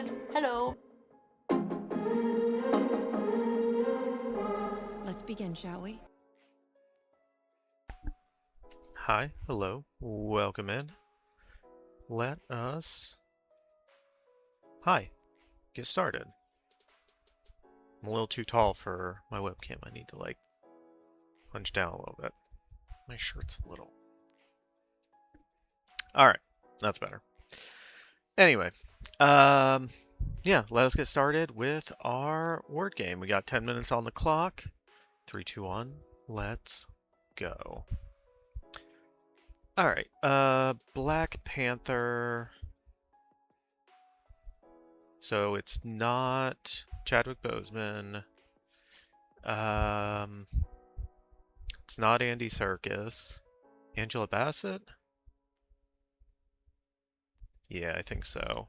Yes, hello. Let's begin, shall we? Hi, hello, welcome in. Let us... Hi, get started. I'm a little too tall for my webcam. I need to, like, hunch down a little bit. My shirt's a little... Alright, that's better. Anyway, yeah, let us get started with our word game. We got 10 minutes on the clock. 3, 2, 1, let's go. Alright, Black Panther... So it's not Chadwick Boseman. It's not Andy Serkis. Angela Bassett? Yeah, I think so.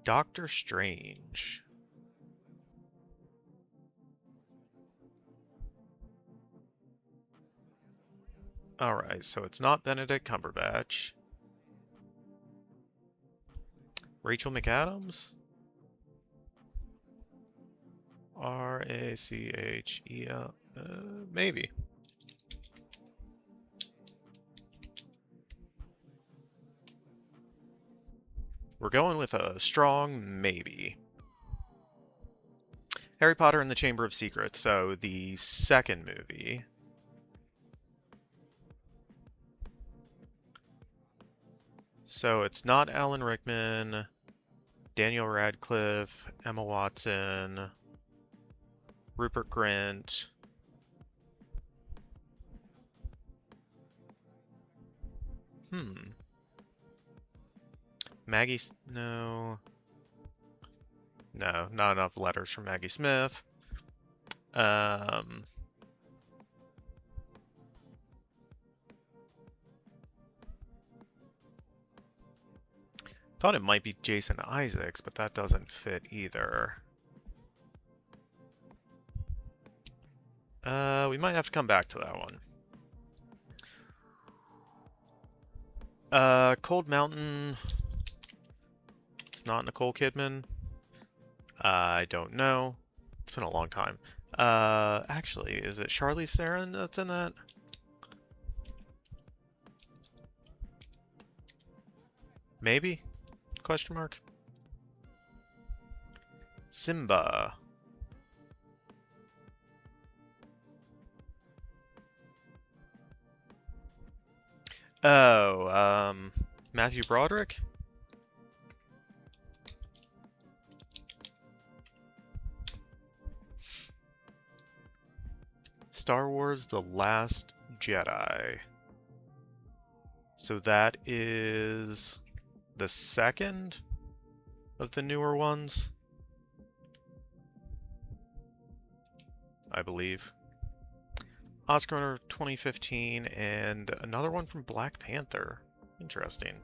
Doctor Strange. Alright, so it's not Benedict Cumberbatch. Rachel McAdams? Rachel. Maybe. We're going with a strong maybe. Harry Potter and the Chamber of Secrets, so the second movie. So it's not Alan Rickman, Daniel Radcliffe, Emma Watson, Rupert Grint. Maggie... No. No, not enough letters from Maggie Smith. Thought it might be Jason Isaacs, but that doesn't fit either. We might have to come back to that one. Cold Mountain. It's not Nicole Kidman. I don't know. It's been a long time. Actually, is it Charlize Theron that's in that? Maybe? Question mark. Simba. Oh, Matthew Broderick? Star Wars The Last Jedi. So that is the second of the newer ones, I believe. Oscar winner 2015 and another one from Black Panther. Interesting.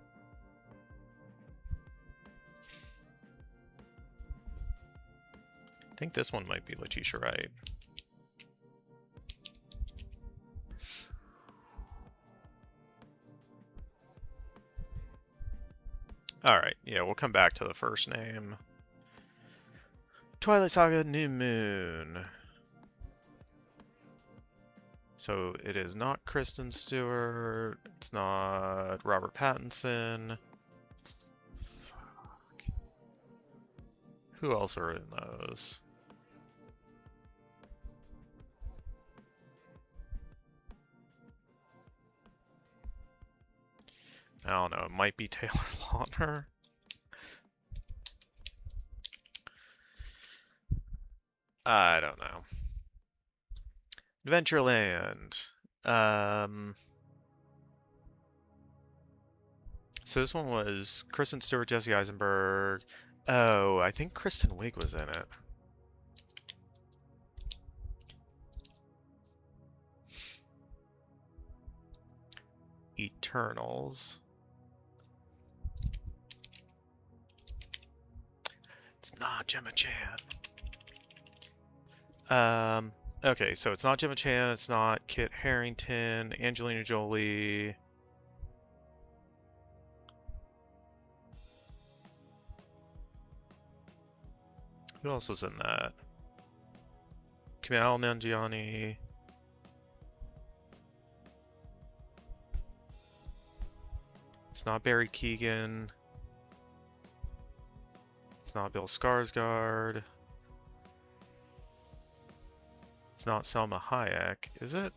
I think this one might be Letitia Wright. Alright, yeah, we'll come back to the first name. Twilight Saga New Moon. So it is not Kristen Stewart, it's not Robert Pattinson. Fuck. Who else are in those? I don't know, it might be Taylor Lautner. I don't know. Adventureland. So this one was Kristen Stewart, Jesse Eisenberg. Oh, I think Kristen Wiig was in it. Eternals. It's not Gemma Chan. Okay, so it's not Gemma Chan, it's not Kit Harington, Angelina Jolie. Who else was in that? Kumail Nanjiani. It's not Barry Keoghan. It's not Bill Skarsgård. It's not Selma Hayek, is it?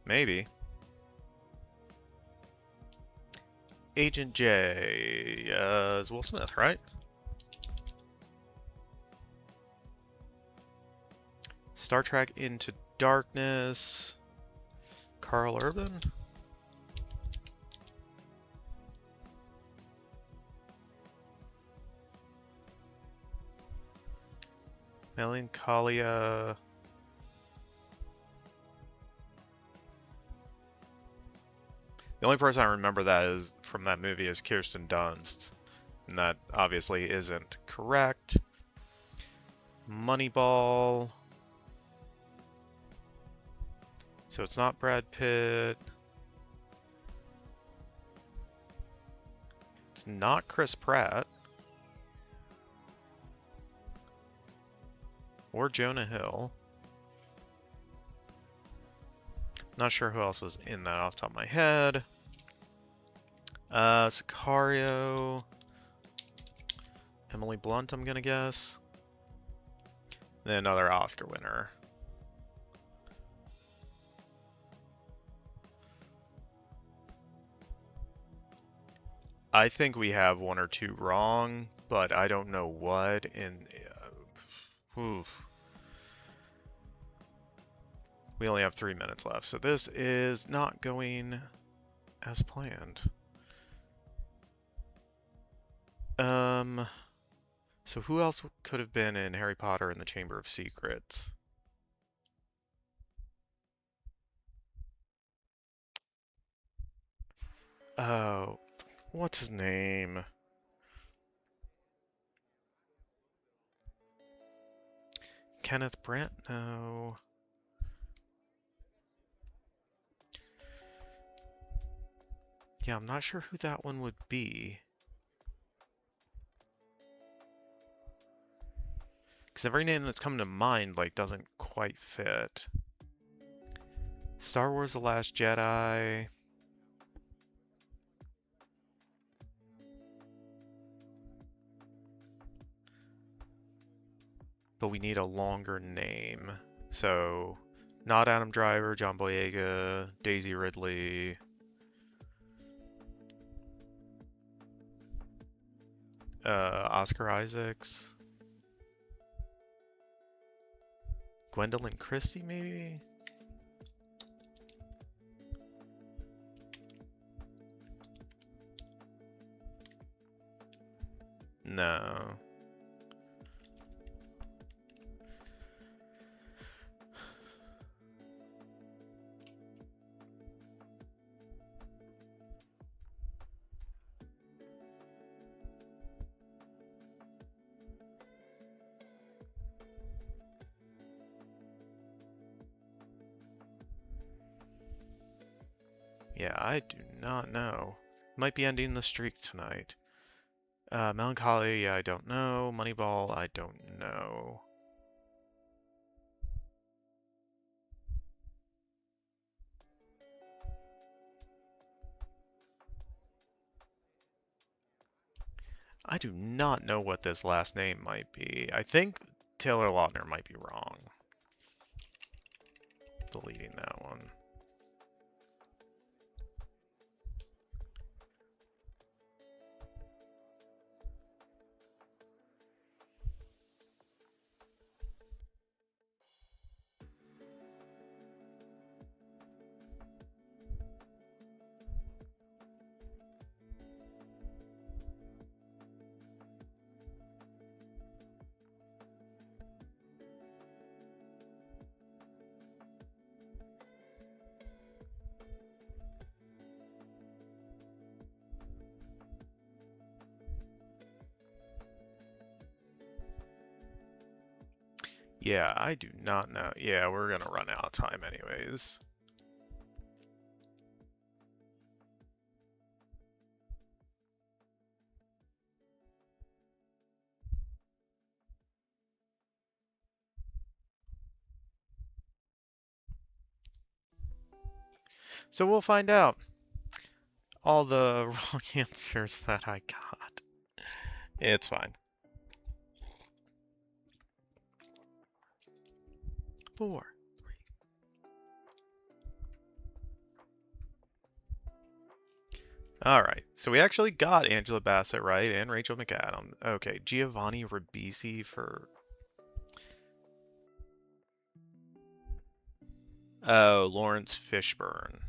Maybe. Agent J is Will Smith, right? Star Trek Into Darkness. Carl Urban? Melancholia. The only person I remember that is from that movie is Kirsten Dunst, and that obviously isn't correct. Moneyball. So it's not Brad Pitt. It's not Chris Pratt. Or Jonah Hill. Not sure who else was in that off the top of my head. Sicario. Emily Blunt, I'm gonna guess. Then another Oscar winner. I think we have one or two wrong, but I don't know what. And we only have 3 minutes left, so this is not going as planned. So who else could have been in Harry Potter and the Chamber of Secrets? Oh, what's his name? Kenneth Brandt? No. Yeah, I'm not sure who that one would be. Because every name that's coming to mind, like, doesn't quite fit. Star Wars The Last Jedi. But we need a longer name. So, not Adam Driver, John Boyega, Daisy Ridley. Oscar Isaacs. Gwendolyn Christie, maybe? No. Yeah, I do not know. Might be ending the streak tonight. Melancholy, yeah, I don't know. Moneyball, I don't know. I do not know what this last name might be. I think Taylor Lautner might be wrong. Deleting that one. Yeah, I do not know. Yeah, we're gonna run out of time anyways. So we'll find out all the wrong answers that I got. It's fine. 4. All right, so we actually got Angela Bassett right and Rachel McAdams. Okay, Giovanni Ribisi for... Oh, Lawrence Fishburne.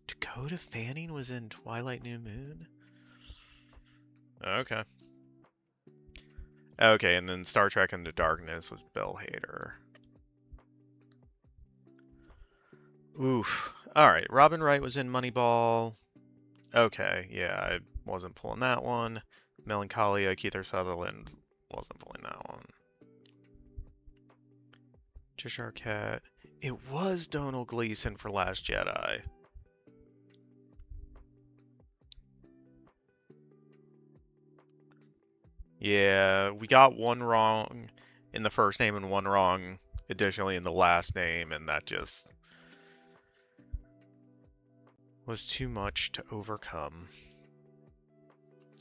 Dakota Fanning was in Twilight New Moon? Okay. Okay, and then Star Trek Into Darkness was Bill Hader. Oof. Alright, Robin Wright was in Moneyball. Okay, yeah, I wasn't pulling that one. Melancholia, Keith Sutherland, wasn't pulling that one. Cheshire Cat. It was Donald Gleason for Last Jedi. Yeah, we got one wrong in the first name and one wrong additionally in the last name, and that just was too much to overcome.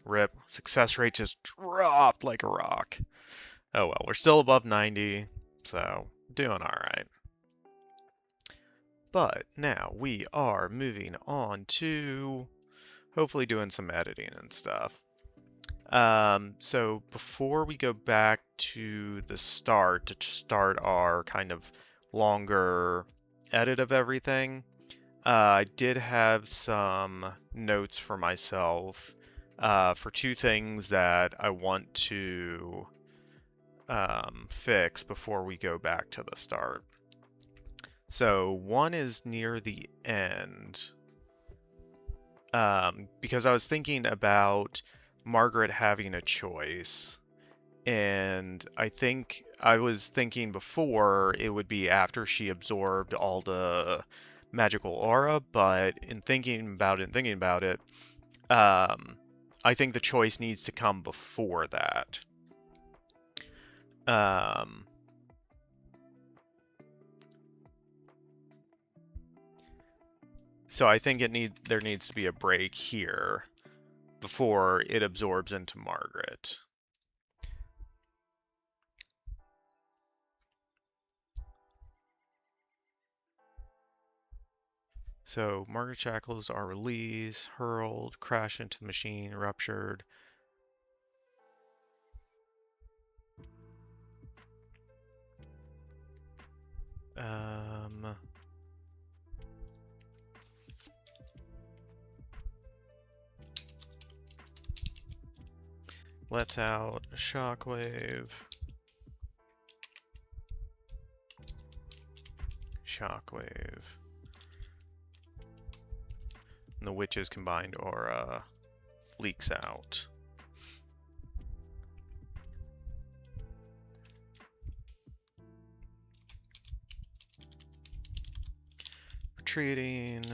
RIP. Success rate just dropped like a rock. Oh well, we're still above 90, so doing alright. But now we are moving on to hopefully doing some editing and stuff. So before we go back to the start to start our kind of longer edit of everything, I did have some notes for myself for two things that I want to fix before we go back to the start. So one is near the end, because I was thinking about Margaret having a choice, and I think I was thinking before it would be after she absorbed all the magical aura, but in thinking about it, I think the choice needs to come before that. So I think there needs to be a break here before it absorbs into Margaret. So Margaret shackles are released, hurled, crash into the machine, ruptured. Lets out a shockwave. Shockwave. And the witch's combined aura leaks out. Retreating.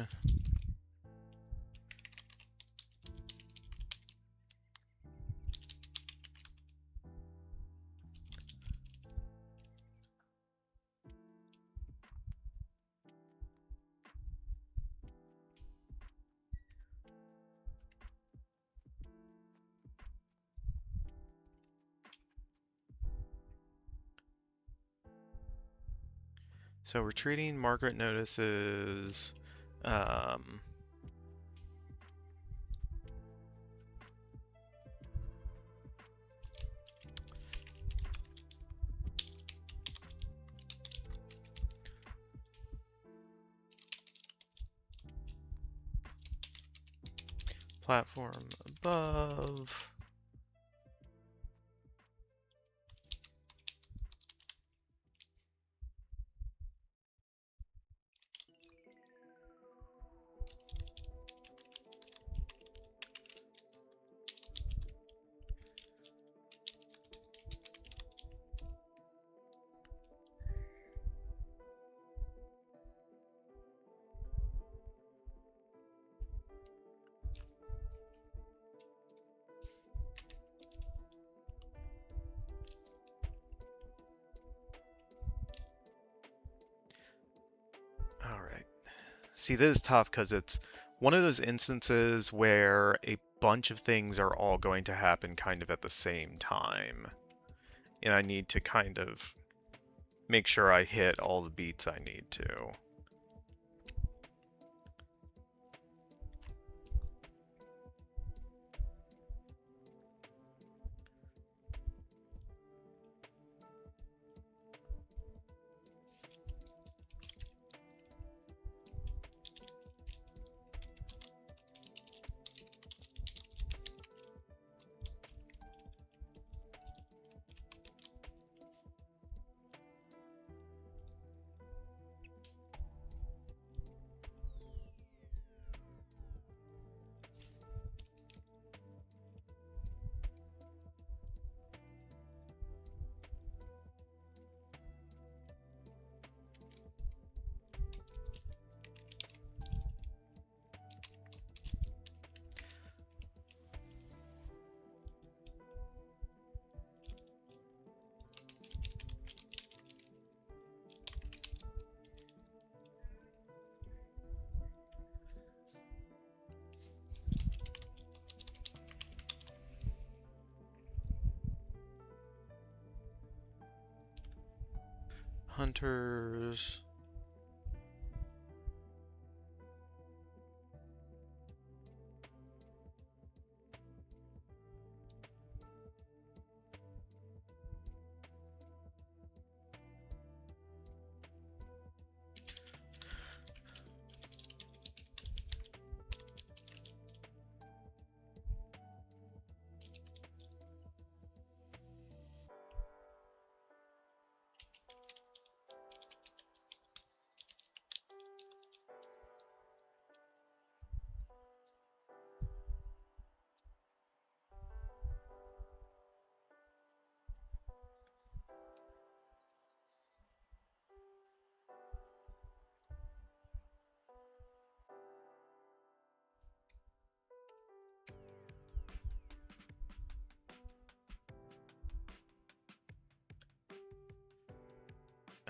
So retreating, Margaret notices platform above. See, this is tough because it's one of those instances where a bunch of things are all going to happen kind of at the same time. And I need to kind of make sure I hit all the beats I need to. Hunters.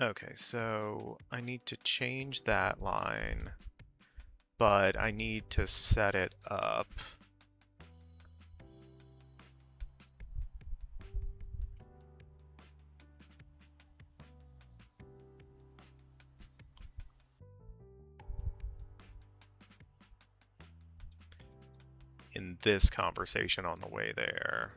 Okay, so I need to change that line, but I need to set it up. In this conversation on the way there.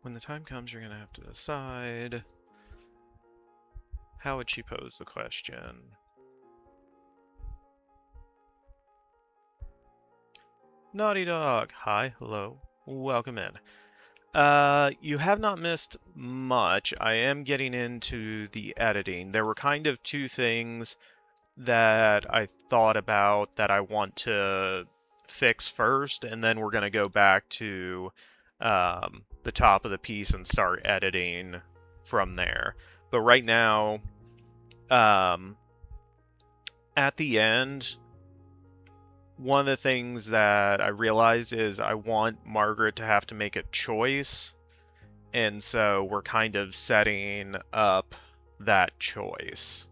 When the time comes, you're going to have to decide how would she pose the question. Naughty Dog, hi, hello, welcome in. You have not missed much. I am getting into the editing. There were kind of two things that I thought about that I want to fix first, and then we're going to go back to the top of the piece and start editing from there. But right now, at the end, one of the things that I realized is I want Margaret to have to make a choice, and so we're kind of setting up that choice.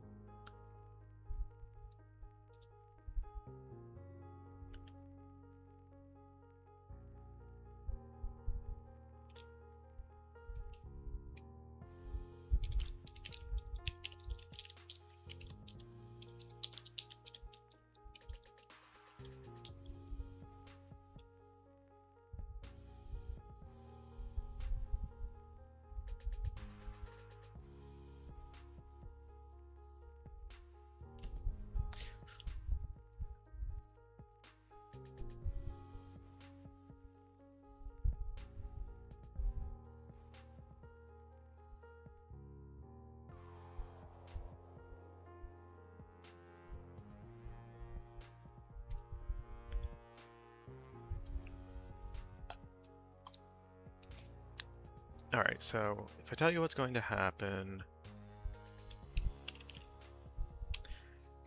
Alright, so if I tell you what's going to happen,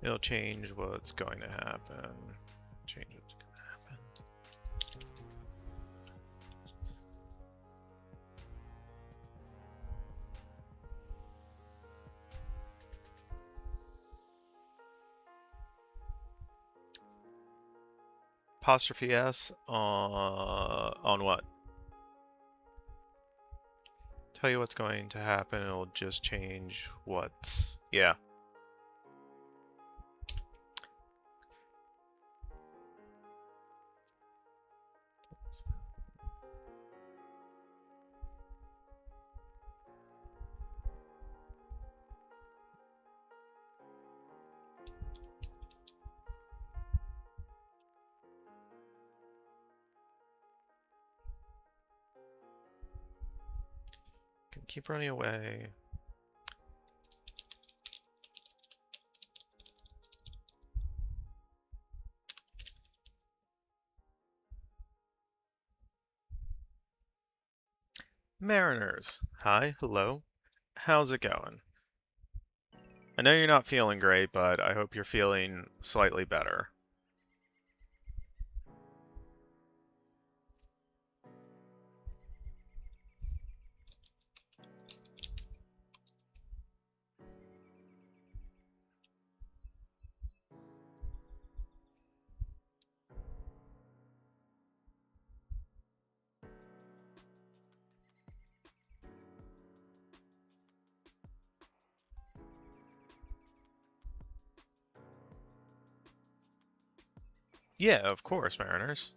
it'll change what's going to happen. Change what's going to happen. Apostrophe S on what? Tell you what's going to happen, it'll just change what's, yeah. Keep running away. Mariners. Hi, hello. How's it going? I know you're not feeling great, but I hope you're feeling slightly better. Yeah, of course, Mariners.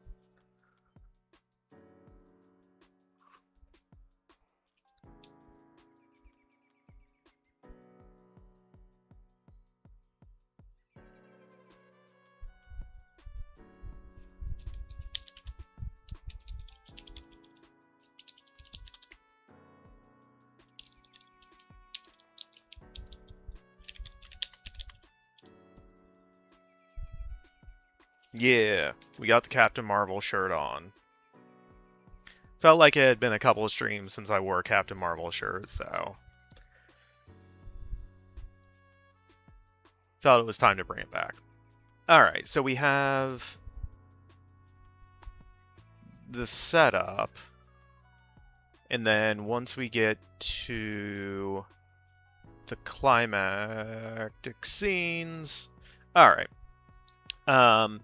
Yeah, we got the Captain Marvel shirt on. Felt like it had been a couple of streams since I wore a Captain Marvel shirt, so felt it was time to bring it back. Alright, so we have the setup, and then once we get to the climactic scenes... Alright.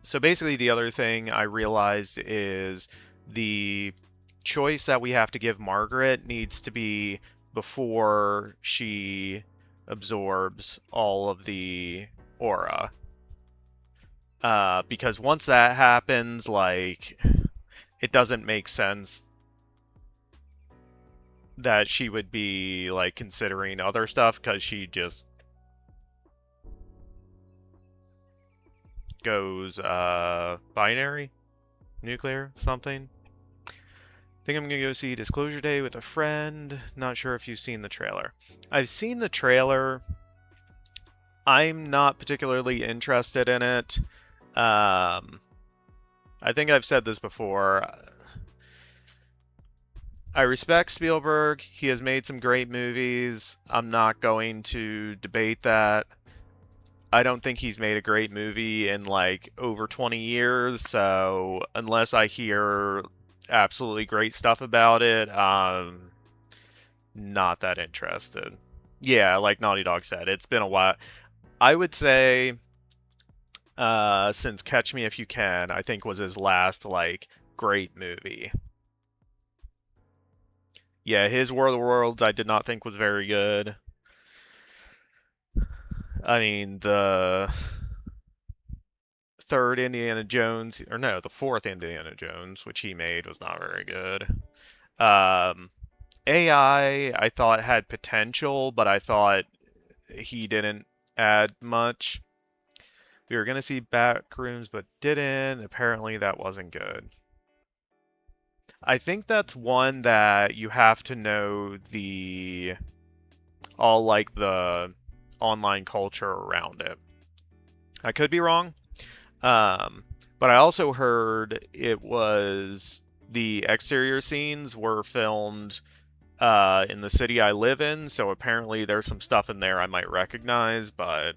So basically the other thing I realized is the choice that we have to give Margaret needs to be before she absorbs all of the aura. Because once that happens, like, it doesn't make sense that she would be, like, considering other stuff, because she just goes, binary? Nuclear? Something? Think I'm gonna go see Disclosure Day with a friend. Not sure if you've seen the trailer. I've seen the trailer. I'm not particularly interested in it. I think I've said this before. I respect Spielberg. He has made some great movies. I'm not going to debate that. I don't think he's made a great movie in like over 20 years, so unless I hear absolutely great stuff about it, not that interested. Yeah, like Naughty Dog said, it's been a while. I would say since Catch Me If You Can, I think was his last like great movie. Yeah, his War of the Worlds I did not think was very good. I mean, the third Indiana Jones, or no, the fourth Indiana Jones, which he made, was not very good. AI, I thought had potential, but I thought he didn't add much. We were going to see Backrooms, but didn't. Apparently that wasn't good. I think that's one that you have to know all like the online culture around it. I could be wrong. But I also heard it was the exterior scenes were filmed in the city I live in, so apparently there's some stuff in there I might recognize, but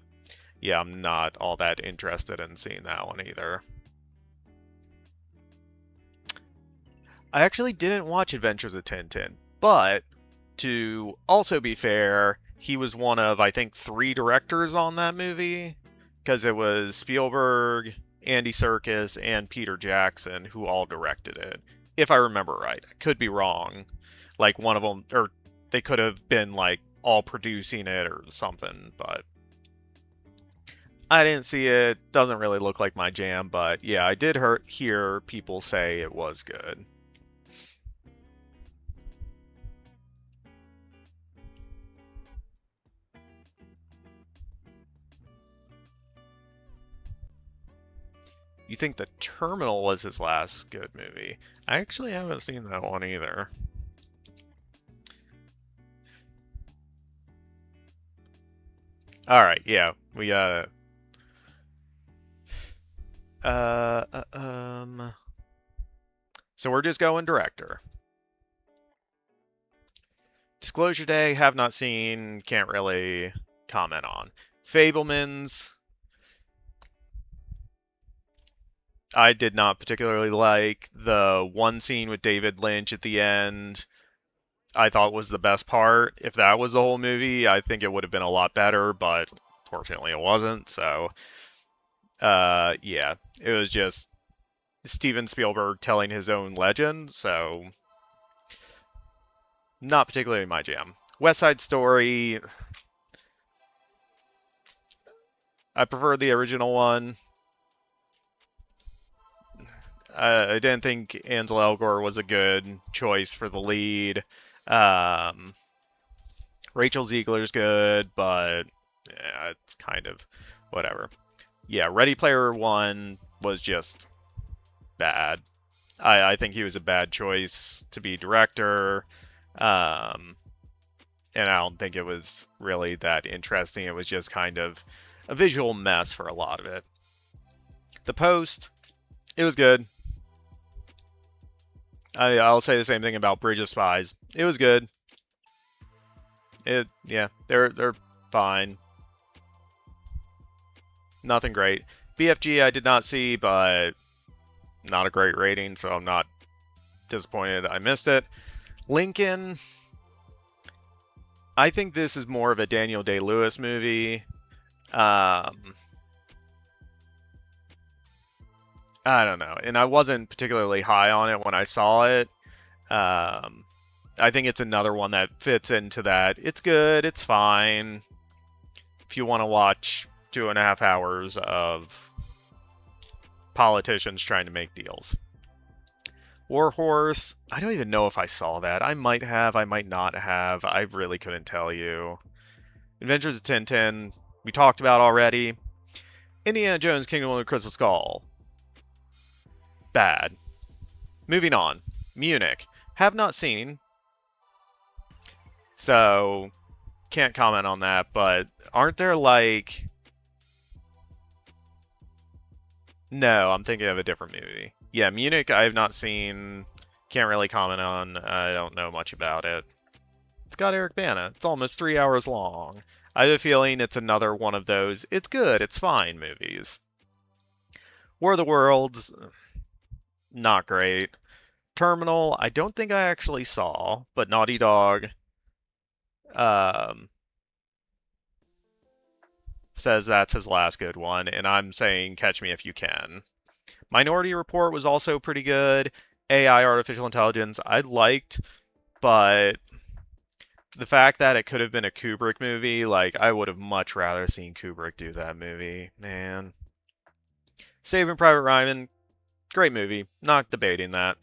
yeah, I'm not all that interested in seeing that one either. I actually didn't watch Adventures of Tintin, but to also be fair, he was one of, I think, 3 directors on that movie, because it was Spielberg, Andy Serkis, and Peter Jackson who all directed it, if I remember right. I could be wrong. Like one of them, or they could have been like all producing it or something, but I didn't see it. Doesn't really look like my jam, but yeah, I did hear people say it was good. You think The Terminal was his last good movie? I actually haven't seen that one either. All right, yeah, we uh, uh um. So we're just going director. Disclosure Day, have not seen, can't really comment on. Fablemans, I did not particularly like. The one scene with David Lynch at the end, I thought was the best part. If that was the whole movie, I think it would have been a lot better, but fortunately it wasn't. So, yeah, it was just Steven Spielberg telling his own legend, so not particularly my jam. West Side Story, I prefer the original one. I didn't think Ansel Elgort was a good choice for the lead. Um, Rachel Ziegler's good, but yeah, it's kind of whatever. Yeah, Ready Player One was just bad. I think he was a bad choice to be director. Um, and I don't think it was really that interesting. It was just kind of a visual mess for a lot of it. The Post, it was good. I'll say the same thing about Bridge of Spies. It was good. Yeah, they're fine. Nothing great. BFG I did not see, but not a great rating, so I'm not disappointed I missed it. Lincoln, I think this is more of a Daniel Day-Lewis movie. I don't know, and I wasn't particularly high on it when I saw it. Um, I think it's another one that fits into that. It's good, it's fine. If you want to watch 2.5 hours of politicians trying to make deals. Warhorse, I don't even know if I saw that. I might have, I might not have. I really couldn't tell you. Adventures of Tintin, we talked about already. Indiana Jones, Kingdom of the Crystal Skull. Bad. Moving on. Munich. Have not seen. So, can't comment on that, but aren't there like... No, I'm thinking of a different movie. Yeah, Munich I have not seen. Can't really comment on. I don't know much about it. It's got Eric Bana. It's almost 3 hours long. I have a feeling it's another one of those, it's good, it's fine movies. War of the Worlds, not great. Terminal, I don't think I actually saw, but Naughty Dog um, says that's his last good one, and I'm saying Catch Me If You Can. Minority Report was also pretty good. AI, artificial intelligence, I liked, but the fact that it could have been a Kubrick movie, like, I would have much rather seen Kubrick do that movie, man. Saving Private Ryan, great movie, not debating that.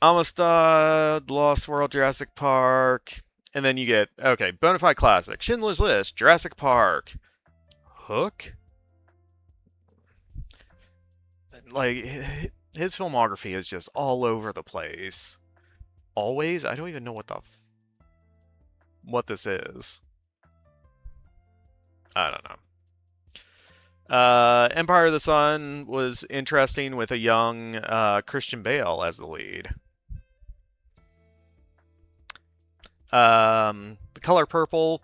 Amistad, Lost World, Jurassic Park, and then you get, okay, Bonafide Classic, Schindler's List, Jurassic Park, Hook? Like, his filmography is just all over the place. Always? I don't even know what this is. I don't know. Empire of the Sun was interesting with a young Christian Bale as the lead. The Color Purple,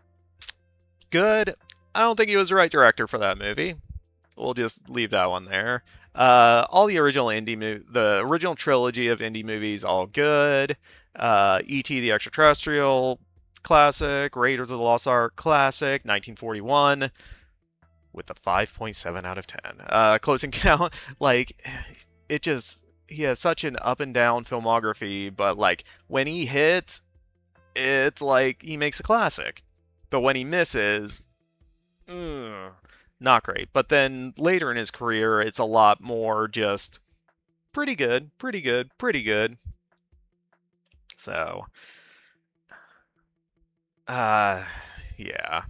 good. I don't think he was the right director for that movie. We'll just leave that one there. All the original the original trilogy of indie movies, all good. E.T. the Extraterrestrial, classic. Raiders of the Lost Ark, classic. 1941 with a 5.7 out of 10. Close Encounter, like, it just, he has such an up and down filmography, but like when he hits, it's like he makes a classic. But when he misses, not great. But then later in his career, it's a lot more just pretty good, pretty good, pretty good. So, uh, yeah.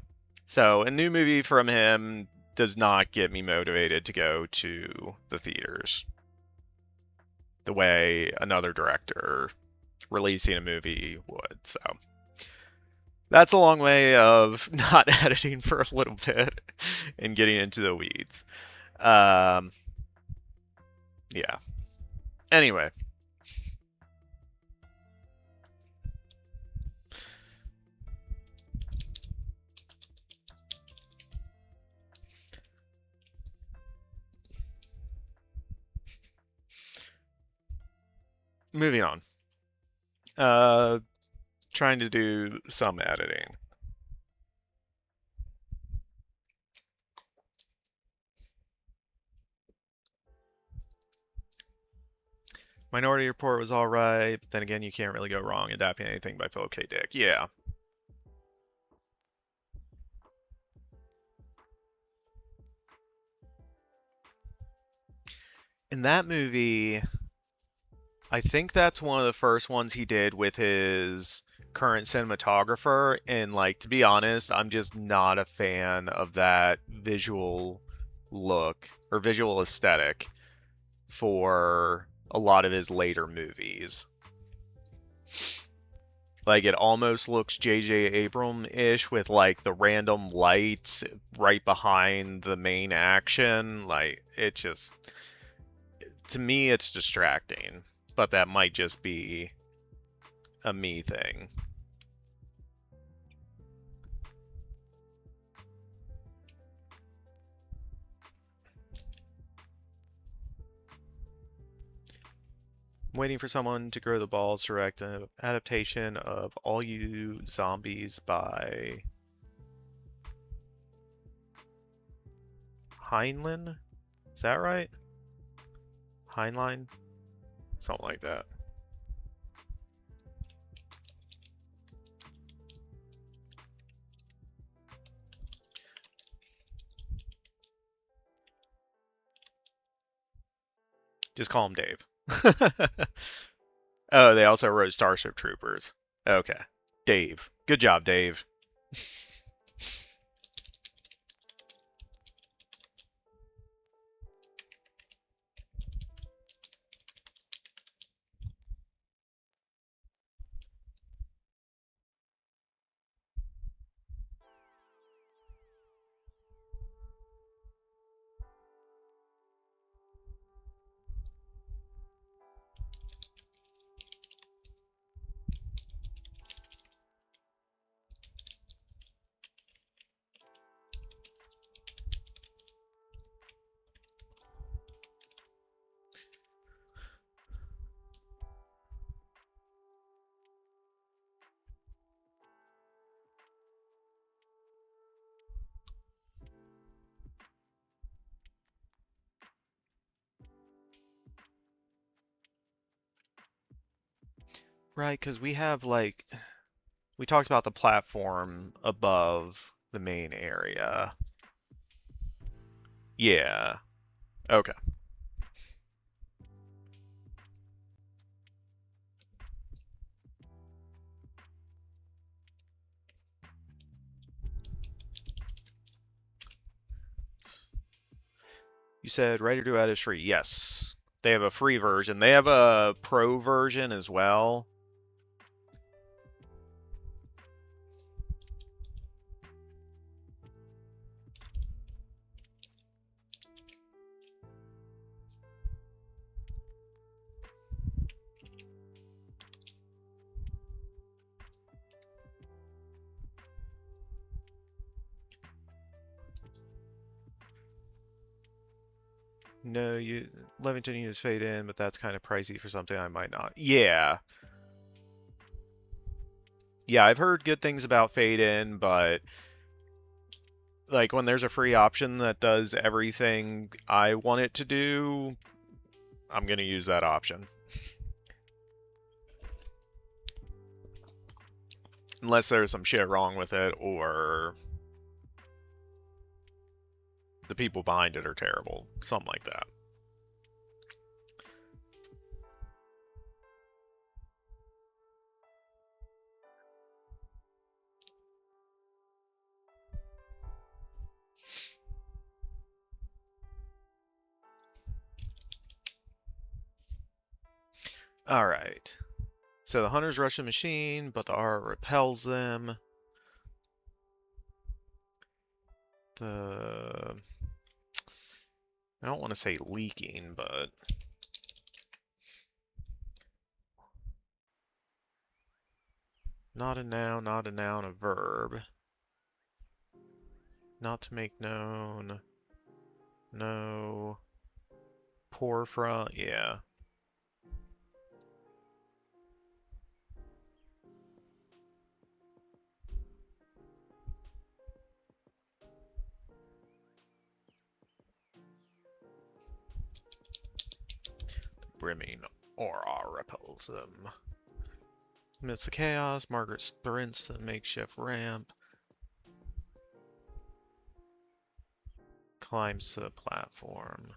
So a new movie from him does not get me motivated to go to the theaters the way another director releasing a movie would. So that's a long way of not editing for a little bit and getting into the weeds. Um, yeah. Anyway, moving on. Uh, Trying to do some editing. Minority Report was all right, but then again, you can't really go wrong adapting anything by Philip K. Dick. Yeah. In that movie, I think that's one of the first ones he did with his current cinematographer, and like to be honest, I'm just not a fan of that visual look or visual aesthetic for a lot of his later movies. Like it almost looks J.J. Abrams-ish with like the random lights right behind the main action. Like it just, to me, it's distracting. But that might just be a me thing. I'm waiting for someone to grow the balls to direct an adaptation of All You Zombies by Heinlein. Is that right? Heinlein? Something like that. Just call him Dave. Oh, they also wrote Starship Troopers. Okay. Dave. Good job, Dave. Right, because we have like, we talked about the platform above the main area. Yeah. Okay. You said Writer to Add is free. Yes. They have a free version. They have a pro version as well. No, Levington uses fade in, but that's kind of pricey for something I might not. Yeah. Yeah, I've heard good things about fade in, but like when there's a free option that does everything I want it to do, I'm gonna use that option. Unless there's some shit wrong with it or the people behind it are terrible. Something like that. Alright. So the hunters rush the machine, but the R repels them. I don't want to say leaking, but not a noun, not a noun, a verb. Not to make known. No. Pour from, yeah. Brimming aura repels them. Amidst the chaos, Margaret sprints to the makeshift ramp. Climbs to the platform.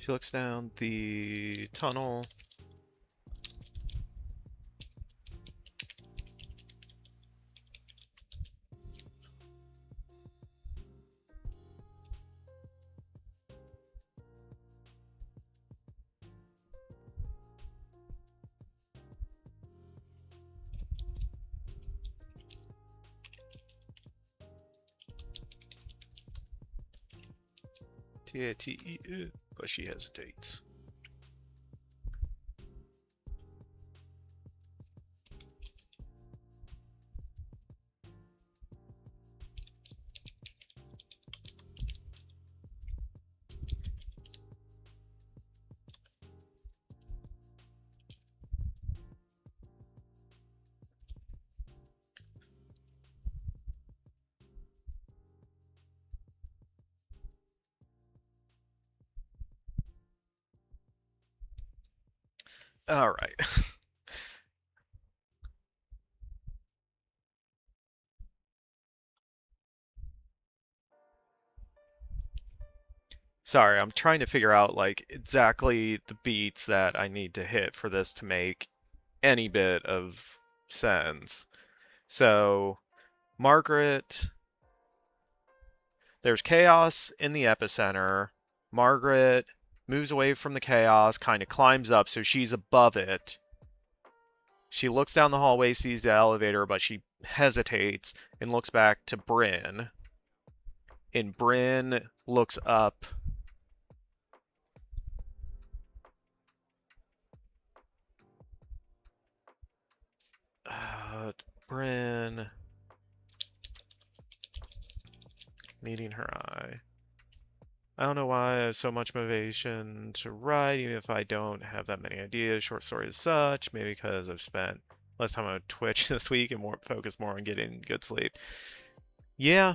She looks down the tunnel. T-A-T-E, but she hesitates. All right. Sorry, I'm trying to figure out like exactly the beats that I need to hit for this to make any bit of sense. So, Margaret, there's chaos in the epicenter. Margaret moves away from the chaos, kind of climbs up, so she's above it. She looks down the hallway, sees the elevator, but she hesitates and looks back to Bryn. And Bryn looks up. Bryn meeting her eye. I don't know why I have so much motivation to write, even if I don't have that many ideas. Short stories as such. Maybe because I've spent less time on Twitch this week and more focused more on getting good sleep. Yeah.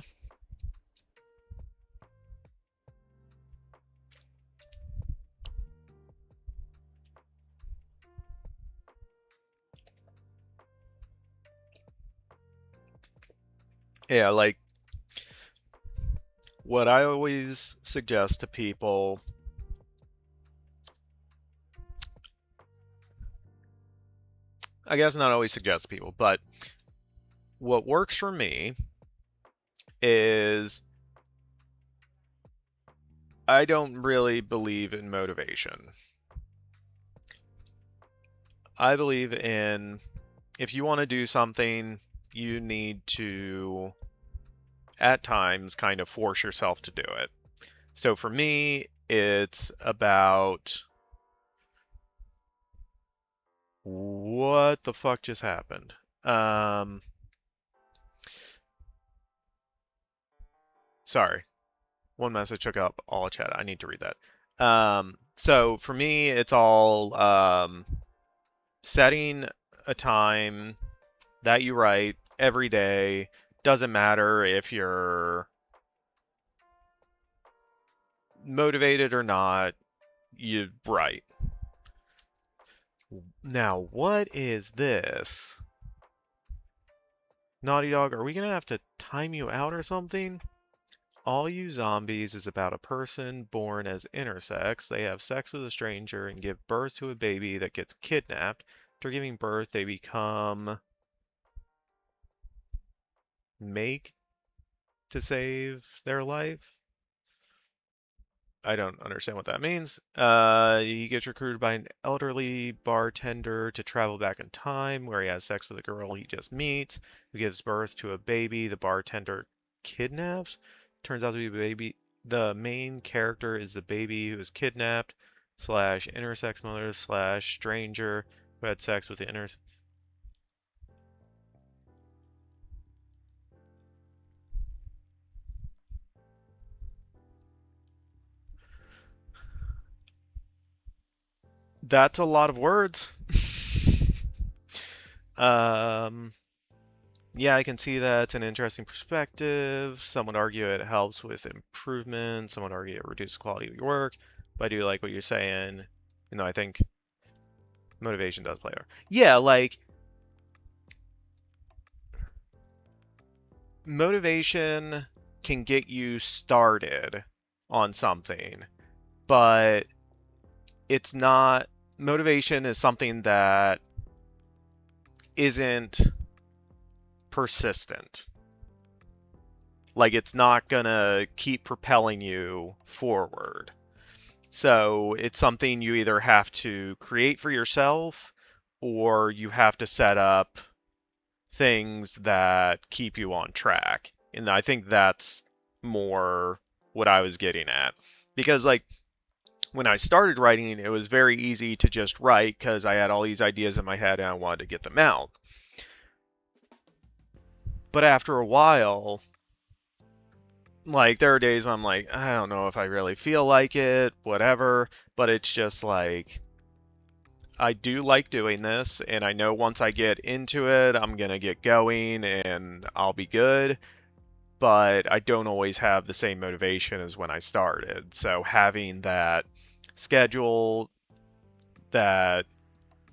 Yeah, like what I always suggest to people, I guess not always suggest to people, but what works for me is I don't really believe in motivation. I believe in if you want to do something, you need to, at times, kind of force yourself to do it. So for me, it's about what the fuck just happened? Um, Sorry. One message took up all chat. I need to read that. So for me, it's all setting a time that you write every day. Doesn't matter if you're motivated or not, you write. Now, what is this? Naughty Dog, are we gonna have to time you out or something? All You Zombies is about a person born as intersex. They have sex with a stranger and give birth to a baby that gets kidnapped. After giving birth, they become make to save their life. I don't understand what that means. He gets recruited by an elderly bartender to travel back in time, where he has sex with a girl he just meets, who gives birth to a baby the bartender kidnaps. Turns out to be a baby. The main character is the baby who was kidnapped slash intersex mother slash stranger who had sex with the intersex. That's a lot of words. um, Yeah, I can see that. It's an interesting perspective. Some would argue it helps with improvement. Some would argue it reduces quality of your work. But I do like what you're saying. I think motivation does play a role. Yeah, like motivation can get you started on something, but it's not. Motivation is something that isn't persistent. Like it's not gonna keep propelling you forward. So it's something you either have to create for yourself or you have to set up things that keep you on track. And I think that's more what I was getting at. Because, like, when I started writing, it was very easy to just write because I had all these ideas in my head and I wanted to get them out. But after a while, like, there are days when I'm like, I don't know if I really feel like it, whatever. But it's just like, I do like doing this, and I know once I get into it, I'm gonna get going and I'll be good, but I don't always have the same motivation as when I started. So having that schedule that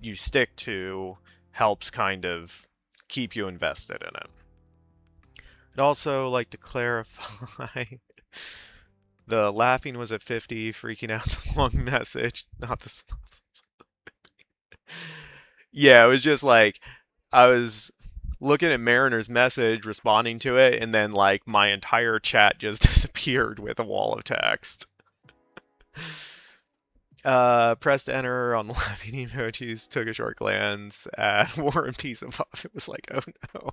you stick to helps kind of keep you invested in it. I'd also like to clarify the laughing was at 50, freaking out the long message, not the synopsis. Yeah, it was just like I was looking at Mariner's message, responding to it, and then like my entire chat just disappeared with a wall of text. Pressed enter on the laughing emojis, took a short glance at War and Peace above. It was like, oh no.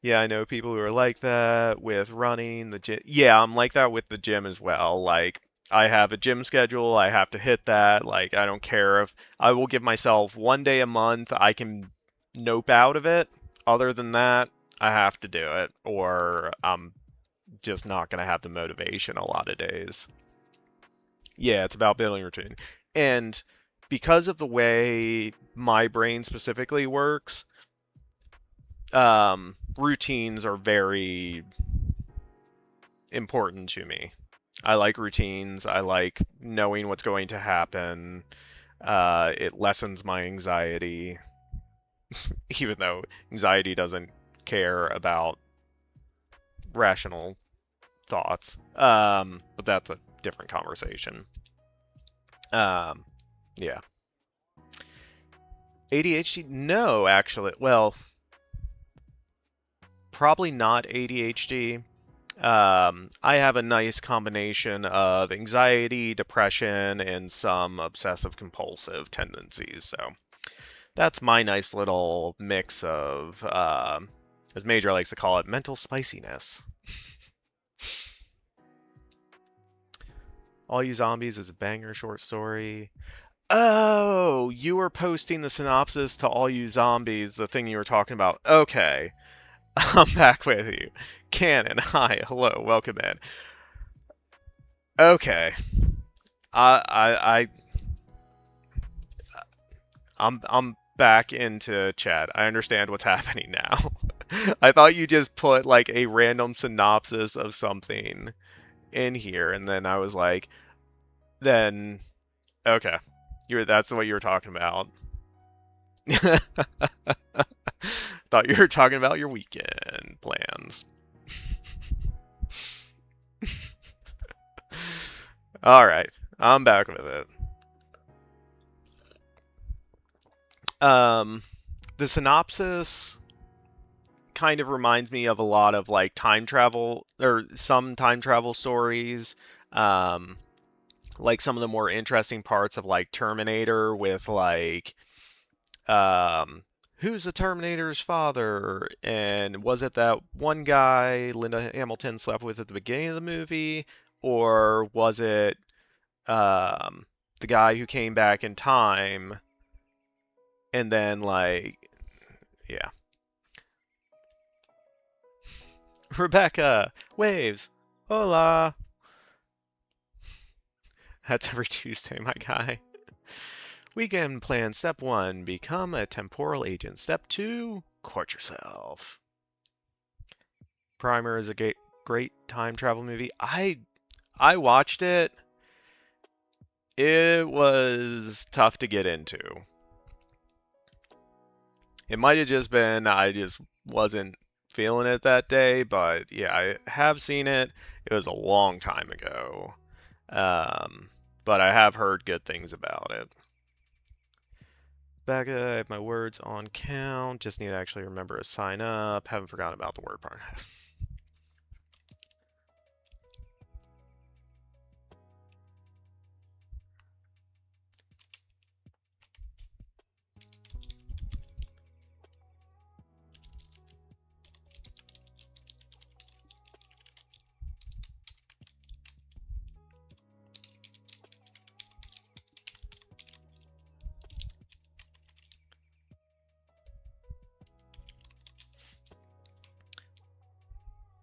Yeah, I know people who are like that with running the gym. Yeah, I'm like that with the gym as well. Like, I have a gym schedule, I have to hit that. Like, I don't care if I will give myself 1 day a month, I can nope out of it. Other than that, I have to do it, or I'm just not going to have the motivation a lot of days. Yeah, it's about building routine. And because of the way my brain specifically works, routines are very important to me. I like routines. I like knowing what's going to happen. It lessens my anxiety, even though anxiety doesn't care about rational thoughts. But that's a different conversation. Um, yeah. ADHD? No, actually. Well, probably not ADHD. I have a nice combination of anxiety, depression, and some obsessive compulsive tendencies. So that's my nice little mix of, as Major likes to call it, mental spiciness. All You Zombies is a banger short story. Oh, you were posting the synopsis to All You Zombies, the thing you were talking about. Okay, I'm back with you. Cannon, hi, hello, welcome in. Okay, I, I, I, I'm back into chat. I understand what's happening now. I thought you just put like a random synopsis of something in here, and then I was like, then okay, that's what you were talking about. Thought you were talking about your weekend plans. All right, I'm back with it. Um, the synopsis kind of reminds me of a lot of like time travel or some time travel stories. Um, like some of the more interesting parts of like Terminator with like um who's the Terminator's father? And was it that one guy Linda Hamilton slept with at the beginning of the movie? Or was it um the guy who came back in time and then like yeah. Rebecca, waves. Hola. That's every Tuesday, my guy. Weekend plan step 1, become a temporal agent. Step 2, court yourself. Primer is a great time travel movie. I watched it. It was tough to get into. It might have just been I just wasn't feeling it that day, but yeah, I have seen it. It was a long time ago. But I have heard good things about it. Back, I have my words on count. Just need to actually remember to sign up. Haven't forgotten about the word part.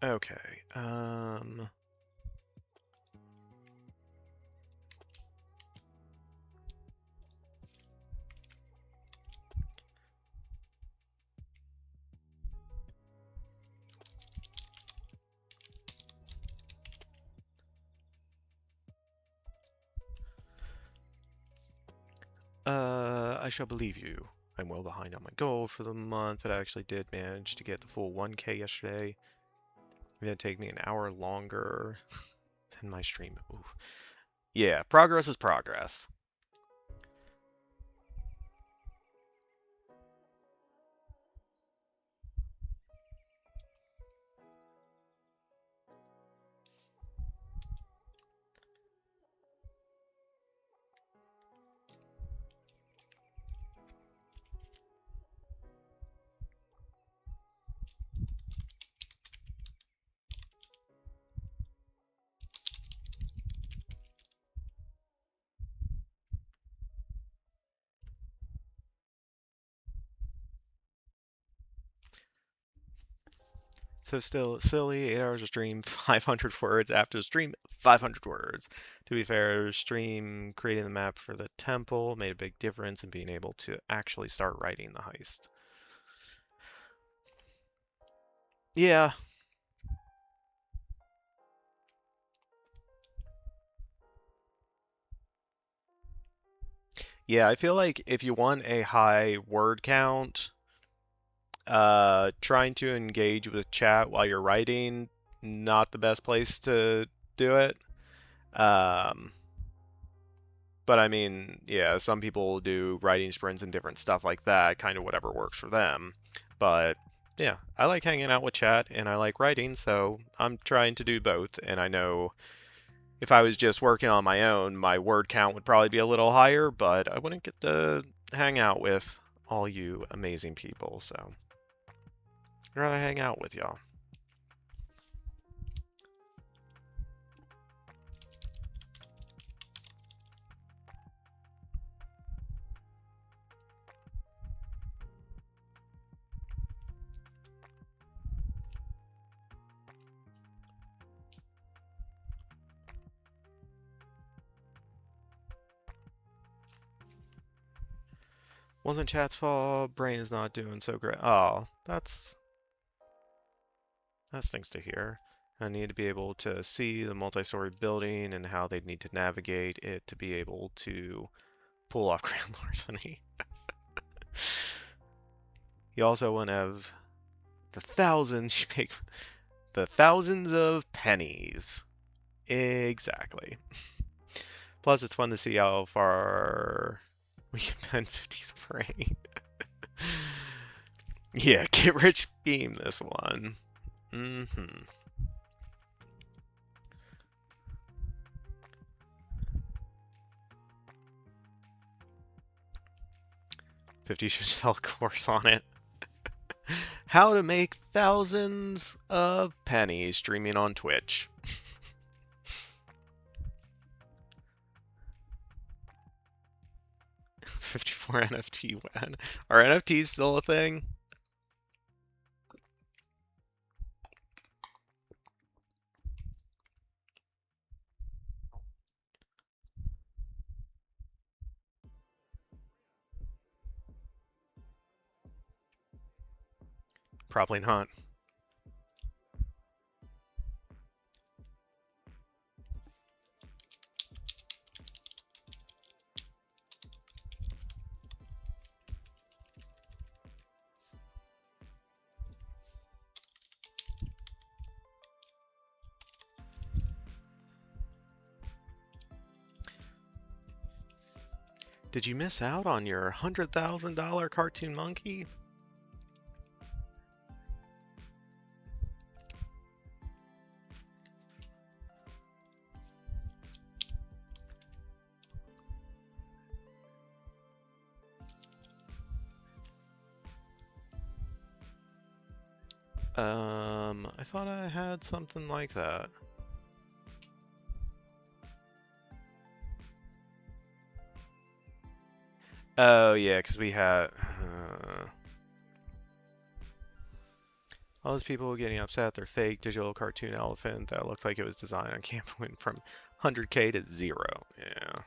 Okay. I shall believe you. I'm well behind on my goal for the month, but I actually did manage to get the full 1K yesterday. It's gonna take me an hour longer than my stream. Ooh. Yeah, progress is progress. So still silly, 8 hours of stream, 500 words after the stream, 500 words. To be fair, stream creating the map for the temple made a big difference in being able to actually start writing the heist. Yeah, yeah, I feel like if you want a high word count, trying to engage with chat while you're writing, not the best place to do it. Um, but I mean, yeah, some people do writing sprints and different stuff like that, kind of whatever works for them. But Yeah, I like hanging out with chat and I like writing, so I'm trying to do both. And I know if I was just working on my own, my word count would probably be a little higher, but I wouldn't get to hang out with all you amazing people, so I'd rather hang out with y'all. Wasn't chat's fault, brain's not doing so great. Oh, that stinks to hear. I need to be able to see the multi-story building and how they'd need to navigate it to be able to pull off grand larceny. You also want to have the thousands you make, the thousands of pennies. Exactly. Plus, it's fun to see how far we can spend 50 spray. Yeah, get rich scheme this one. Mm-hmm. 50 should sell a course on it. How to make thousands of pennies streaming on Twitch. 54 NFT win. Are NFTs still a thing? Probably not. Did you miss out on your $100,000 cartoon monkey? I thought I had something like that. Oh yeah, because we had all those people getting upset at their fake digital cartoon elephant that looked like it was designed on camera went from 100K to 0. Yeah.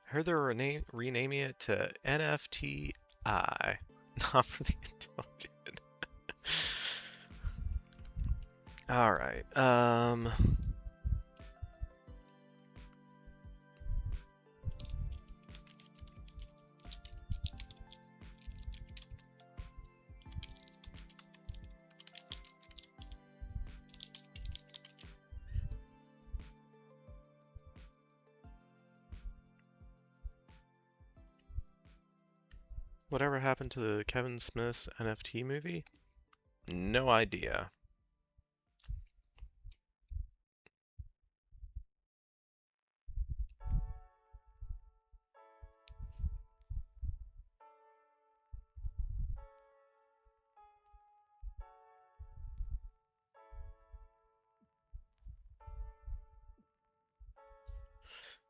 I heard they're renaming it to NFTI. Not for the intelligent. Alright, whatever happened to the Kevin Smith's NFT movie? No idea.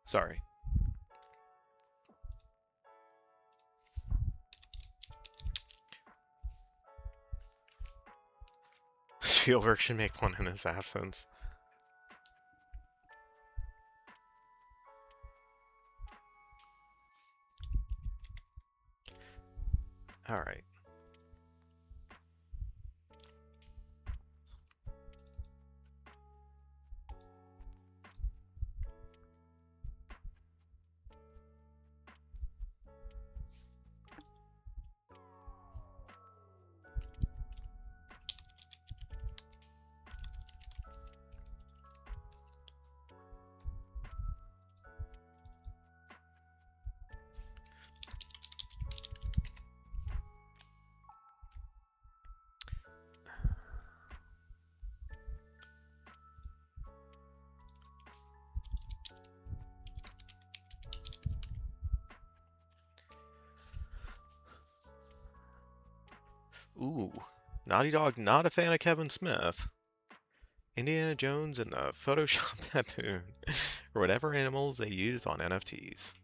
Sorry. Spielberg should make one in his absence. All right. Ooh, Naughty Dog not a fan of Kevin Smith. Indiana Jones and the Photoshop baboon, or whatever animals they used on NFTs.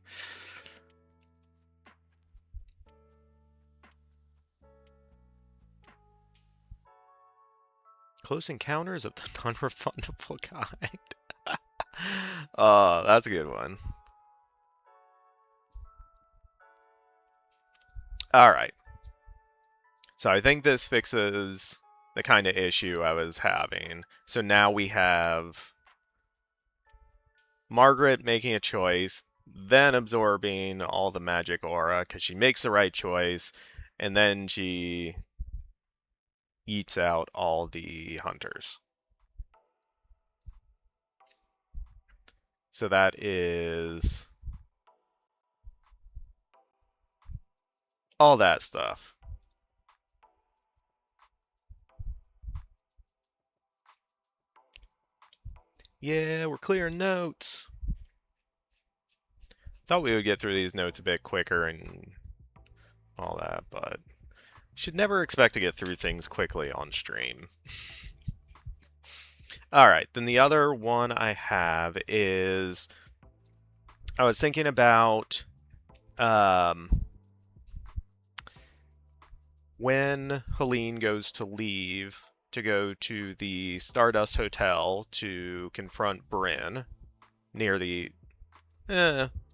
Close Encounters of the Non-Refundable Guide. Oh, that's a good one. All right. So I think this fixes the kind of issue I was having. So now we have Margaret making a choice, then absorbing all the magic aura because she makes the right choice, and then she eats out all the hunters. So that is all that stuff. Yeah, we're clearing notes. Thought we would get through these notes a bit quicker and all that, but should never expect to get through things quickly on stream. All right, then the other one I have is I was thinking about when Helene goes to leave to go to the Stardust Hotel to confront Bryn near the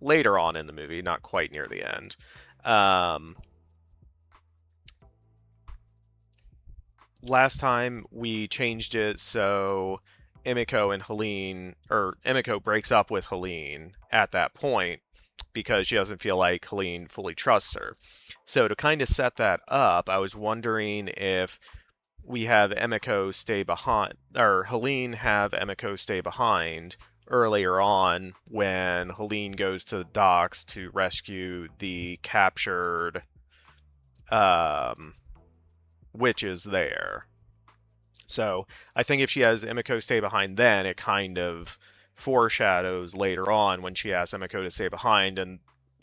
later on in the movie, not quite near the end. Last time we changed it so Emiko and Helene, or Emiko breaks up with Helene at that point because she doesn't feel like Helene fully trusts her. So to kind of set that up, I was wondering if we have Emiko stay behind, or Helene have Emiko stay behind earlier on when Helene goes to the docks to rescue the captured witches there. So I think if she has Emiko stay behind then, it kind of foreshadows later on when she asks Emiko to stay behind, and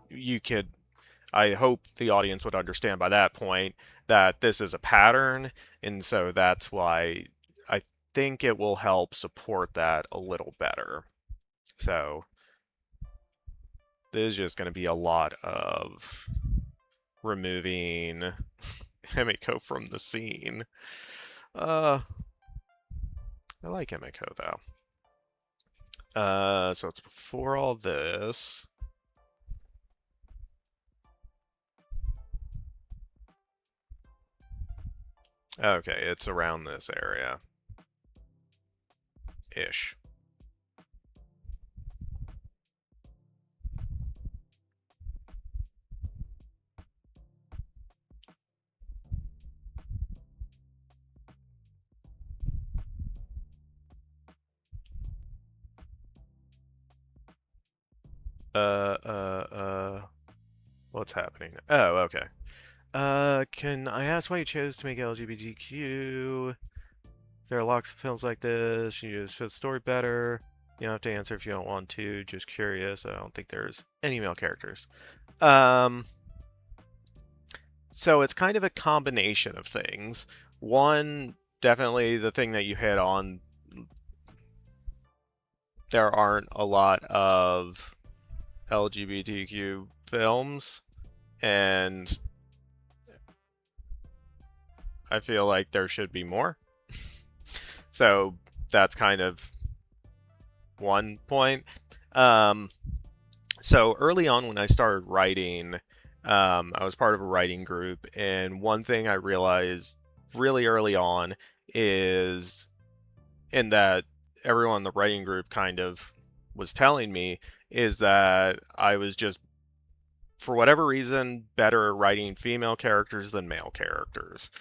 you could, I hope the audience would understand by that point that this is a pattern, and so that's why I think it will help support that a little better. So there's just going to be a lot of removing Emiko from the scene. I like Emiko though. So it's before all this. Okay, it's around this area. Ish. What's happening? Oh, okay. Can I ask why you chose to make LGBTQ? There are lots of films like this. You just fit the story better. You don't have to answer if you don't want to. Just curious. I don't think there's any male characters. So it's kind of a combination of things. One, definitely the thing that you hit on. There aren't a lot of LGBTQ films, and I feel like there should be more. So that's kind of one point. So early on when I started writing I was part of a writing group, and one thing I realized really early on is, and that everyone in the writing group kind of was telling me, is that I was just, for whatever reason, better at writing female characters than male characters.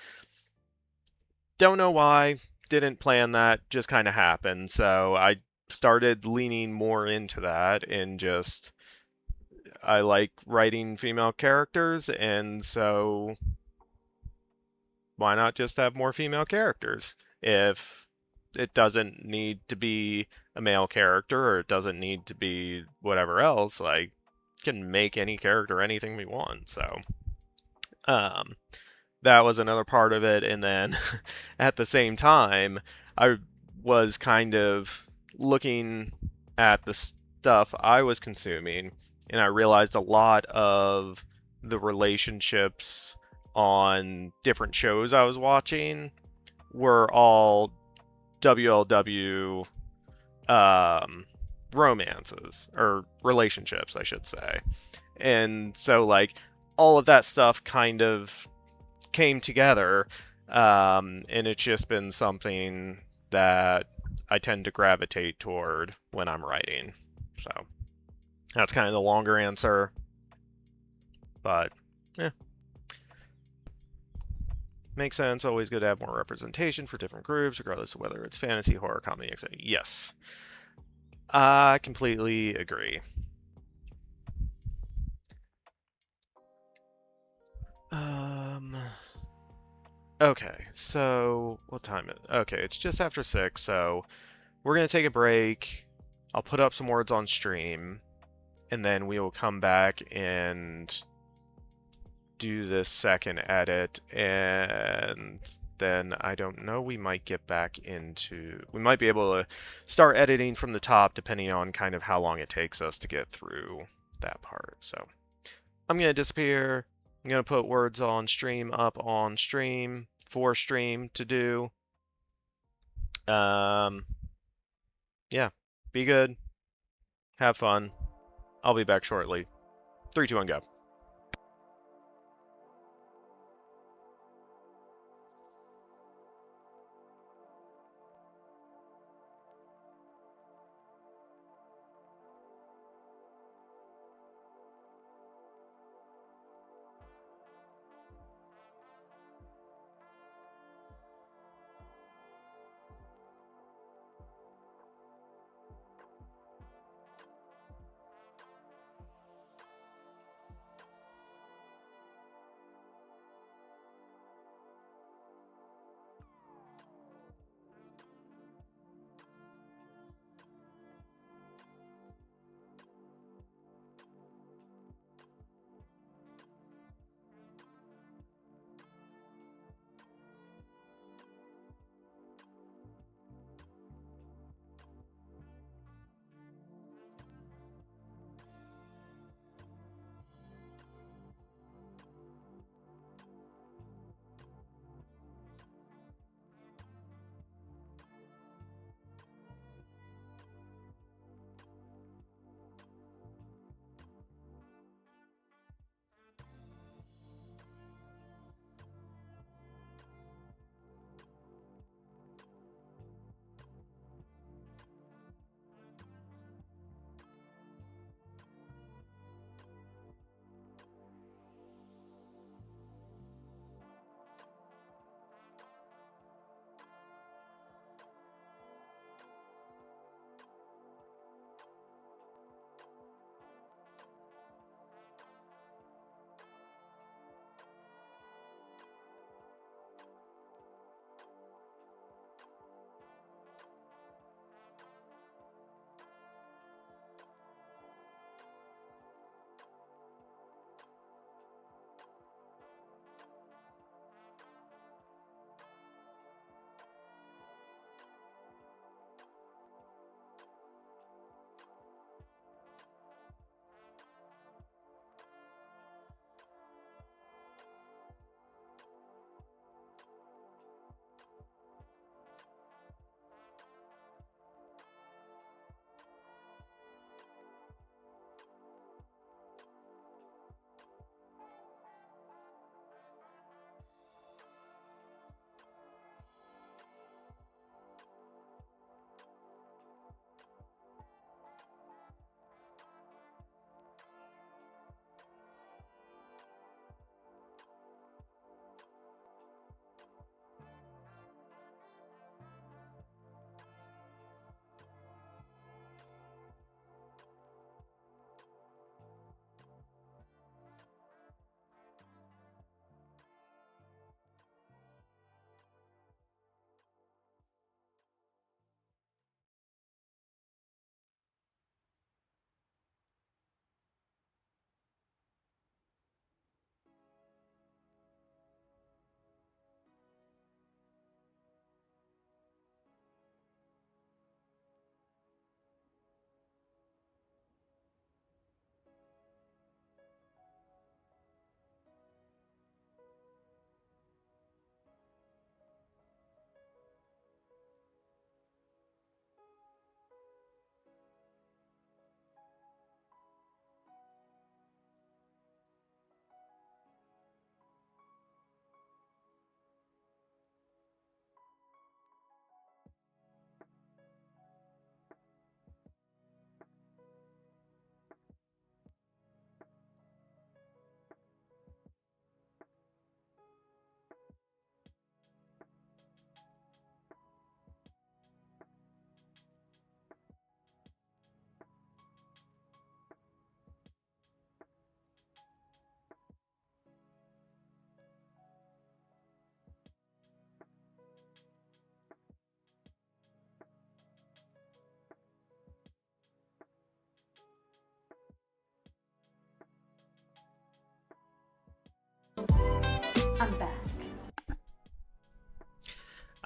Don't know why, didn't plan that, just kind of happened. So I started leaning more into that, and just I like writing female characters, and so why not just have more female characters? If it doesn't need to be a male character, or it doesn't need to be whatever else, like, can make any character anything we want. So um that was another part of it. And then at the same time, I was kind of looking at the stuff I was consuming, and I realized a lot of the relationships on different shows I was watching were all WLW romances, or relationships, I should say. And so, like, all of that stuff kind of came together, and it's just been something that I tend to gravitate toward when I'm writing. So that's kind of the longer answer, but yeah, makes sense. Always good to have more representation for different groups, regardless of whether it's fantasy, horror, comedy, etc. Yes, I completely agree. Um, okay, so what time is it? Okay, it's just after 6, so we're gonna take a break. I'll put up some words on stream, and then we will come back and do this second edit, and then I don't know, we might get back into, we might be able to start editing from the top depending on kind of how long it takes us to get through that part. So I'm going to disappear. I'm going to put words on stream up on stream for stream to do. Um, yeah, be good, have fun. I'll be back shortly. 3, 2, 1, go.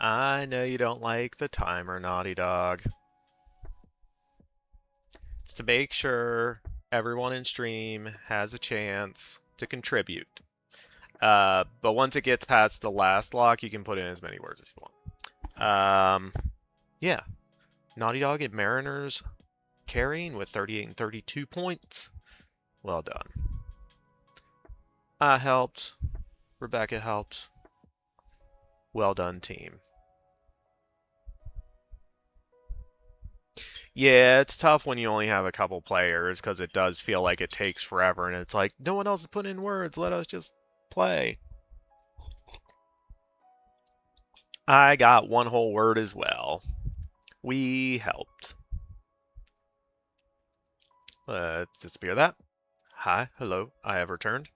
I know you don't like the timer, Naughty Dog. It's to make sure everyone in stream has a chance to contribute. But once it gets past the last lock, you can put in as many words as you want. Yeah. Naughty Dog and Mariners carrying with 38 and 32 points. Well done. I helped. Rebecca helped. Well done, team. Yeah, it's tough when you only have a couple players because it does feel like it takes forever and it's like, no one else is putting in words, let us just play. I got one whole word as well. We helped. Let's disappear that. Hi, hello, I have returned.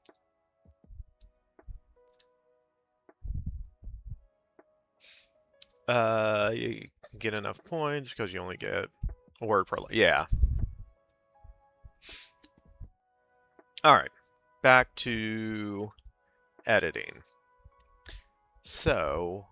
You get enough points because you only get a word per. Yeah. All right, back to editing. So,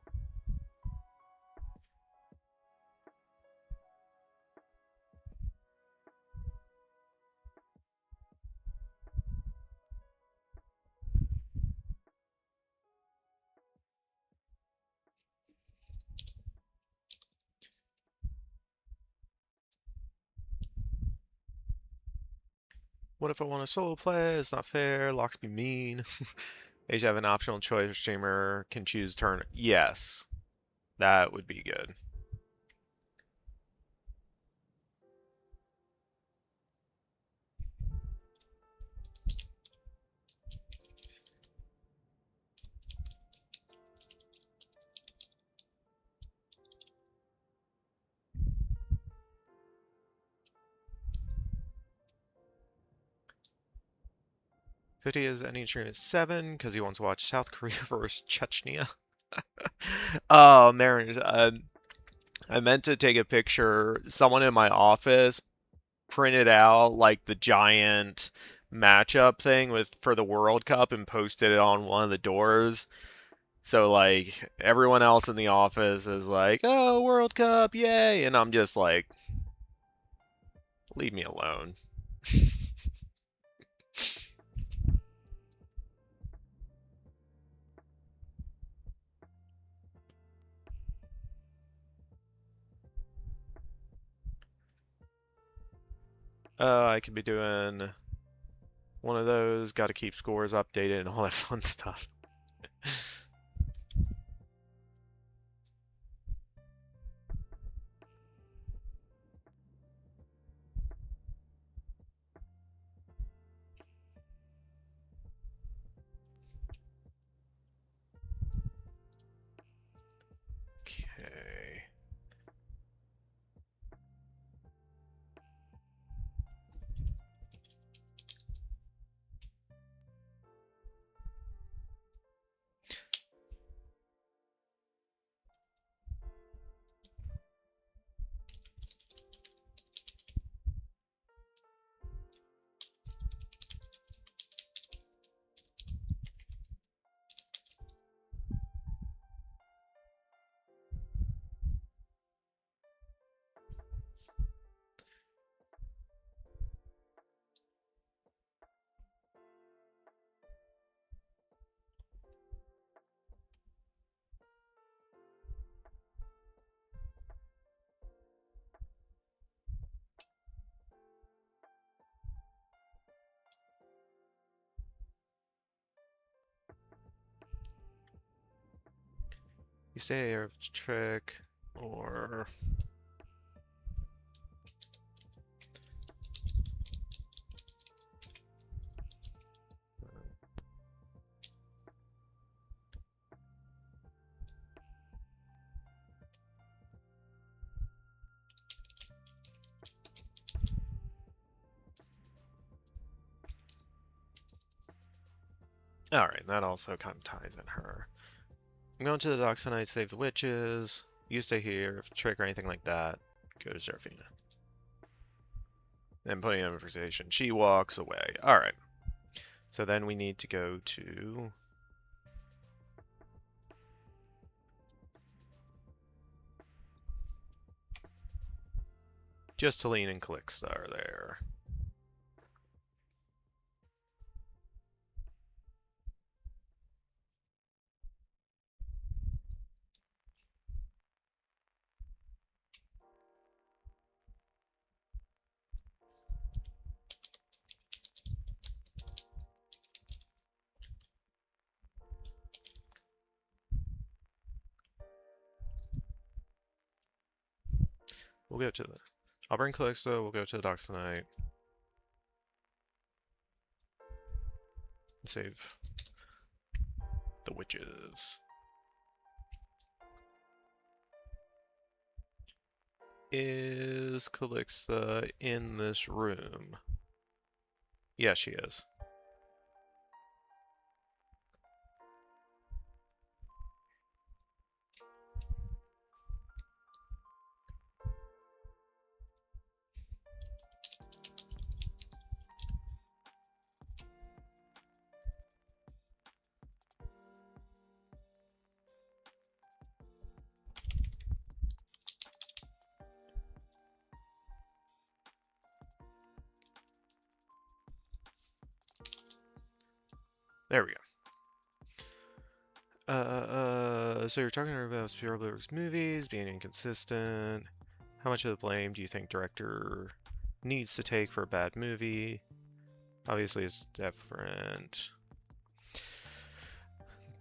what if I want a solo play? It's not fair. Locks be mean. They should have an optional choice. Streamer can choose turn. Yes, that would be good. Fifty is any stream is 7 because he wants to watch South Korea versus Chechnya. Oh, Mariners. I meant to take a picture. Someone in my office printed out like the giant matchup thing with for the World Cup and posted it on one of the doors. So like everyone else in the office is like, "Oh, World Cup, yay!" And I'm just like, "Leave me alone." I could be doing one of those, got to keep scores updated and all that fun stuff. Okay. You say a trick or Alright, that also kind of ties in her. I'm going to the docks tonight, save the witches. You stay here. If trick or anything like that, go to Zerfina. And putting in conversation. She walks away. Alright. So then we need to go to Just Helene and Calixta are there. We'll go to the... I'll bring Calixta, we'll go to the docks tonight. Save the witches. Is Calixta in this room? Yeah, she is. There we go. So you're talking about Spielberg's movies being inconsistent. How much of the blame do you think director needs to take for a bad movie? Obviously, it's different.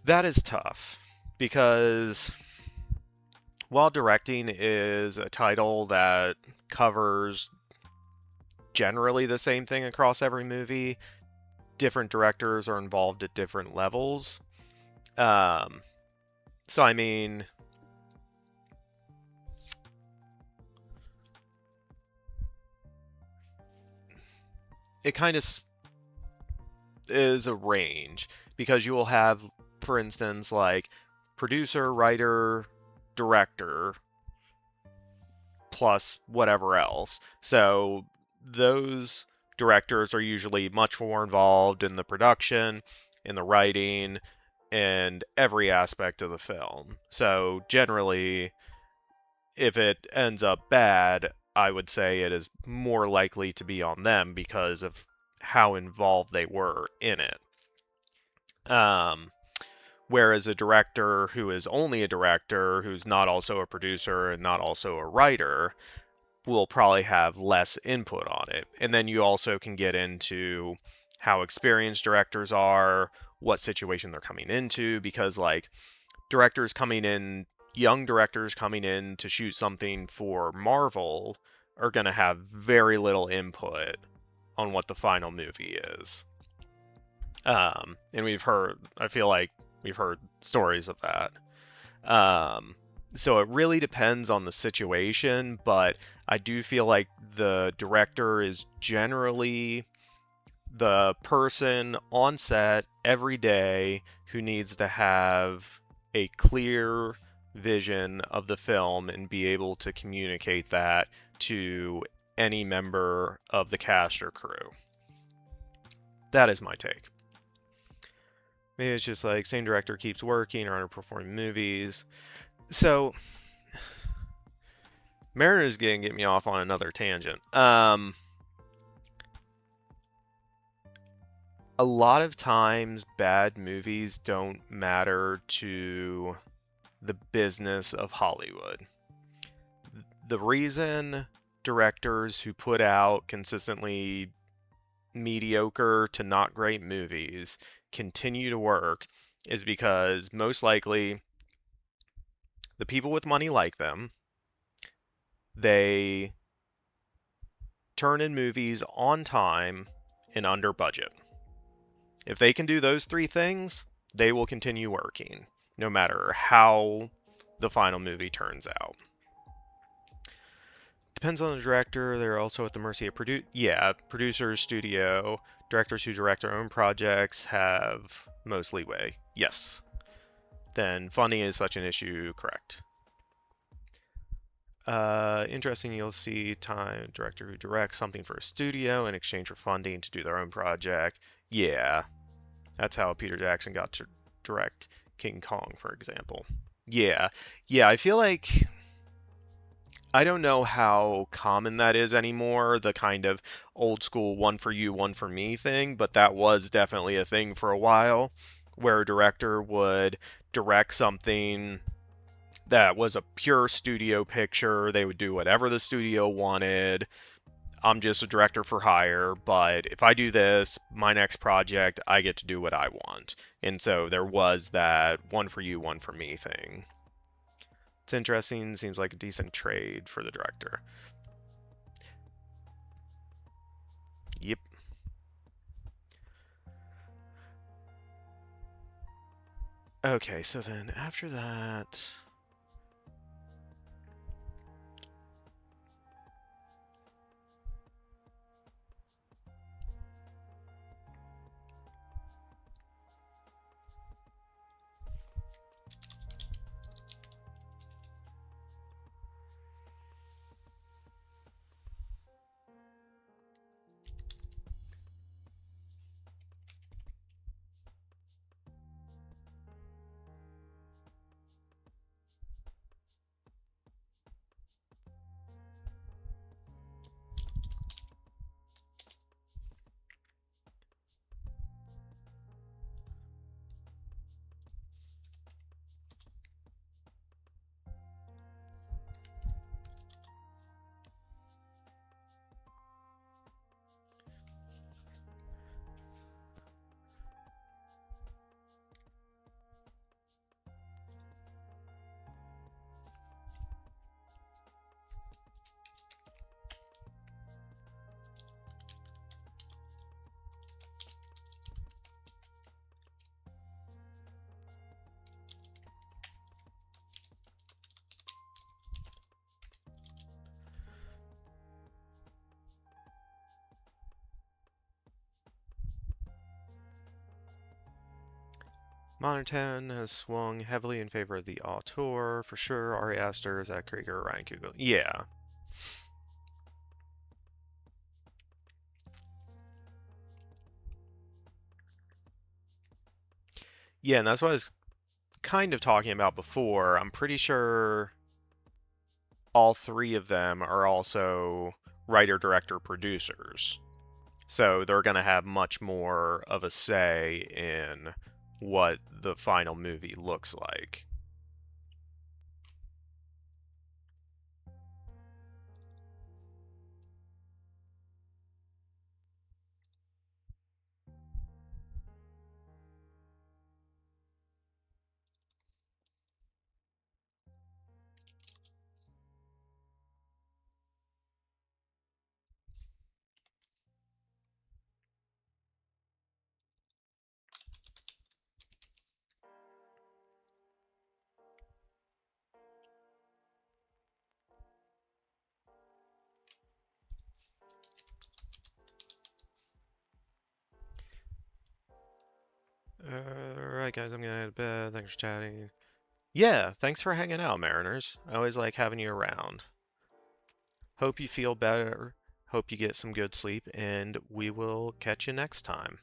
That is tough because while directing is a title that covers generally the same thing across every movie, different directors are involved at different levels. So I mean, it kind of is a range because you will have, for instance, like producer, writer, director, plus whatever else. So those directors are usually much more involved in the production, in the writing, and every aspect of the film. So generally, if it ends up bad, I would say it is more likely to be on them because of how involved they were in it. Whereas a director who is only a director, who's not also a producer and not also a writer, will probably have less input on it. And then you also can get into how experienced directors are, what situation they're coming into, because like young directors coming in to shoot something for Marvel are going to have very little input on what the final movie is. And I feel like we've heard stories of that. So it really depends on the situation, but I do feel like the director is generally the person on set every day who needs to have a clear vision of the film and be able to communicate that to any member of the cast or crew. That is my take. Maybe it's just like same director keeps working or underperforming movies. So Mariner's gonna get me off on another tangent. A lot of times bad movies don't matter to the business of Hollywood. The reason directors who put out consistently mediocre to not great movies continue to work is because most likely the people with money like them. They turn in movies on time and under budget. If they can do those three things, they will continue working, no matter how the final movie turns out. Depends on the director. They're also at the mercy of producers, studio. Directors who direct their own projects have most leeway. Yes. Then funding is such an issue, correct. Interesting, you'll see time director who directs something for a studio in exchange for funding to do their own project. Yeah, that's how Peter Jackson got to direct King Kong, for example. Yeah, I feel like I don't know how common that is anymore, the kind of old school one for you, one for me thing, but that was definitely a thing for a while where a director would direct something that was a pure studio picture. They would do whatever the studio wanted. I'm just a director for hire, but if I do this, my next project, I get to do what I want. And so there was that one for you, one for me thing. It's interesting, seems like a decent trade for the director. Yep. Okay, so then after that, Modern 10 has swung heavily in favor of the auteur, for sure. Ari Aster, Zach Krieger, Ryan Coogler. Yeah. Yeah, and that's what I was kind of talking about before. I'm pretty sure all three of them are also writer, director, producers. So they're going to have much more of a say in what the final movie looks like. Alright, guys, I'm gonna head to bed. Thanks for chatting. Yeah, thanks for hanging out, Mariners. I always like having you around. Hope you feel better. Hope you get some good sleep, and we will catch you next time.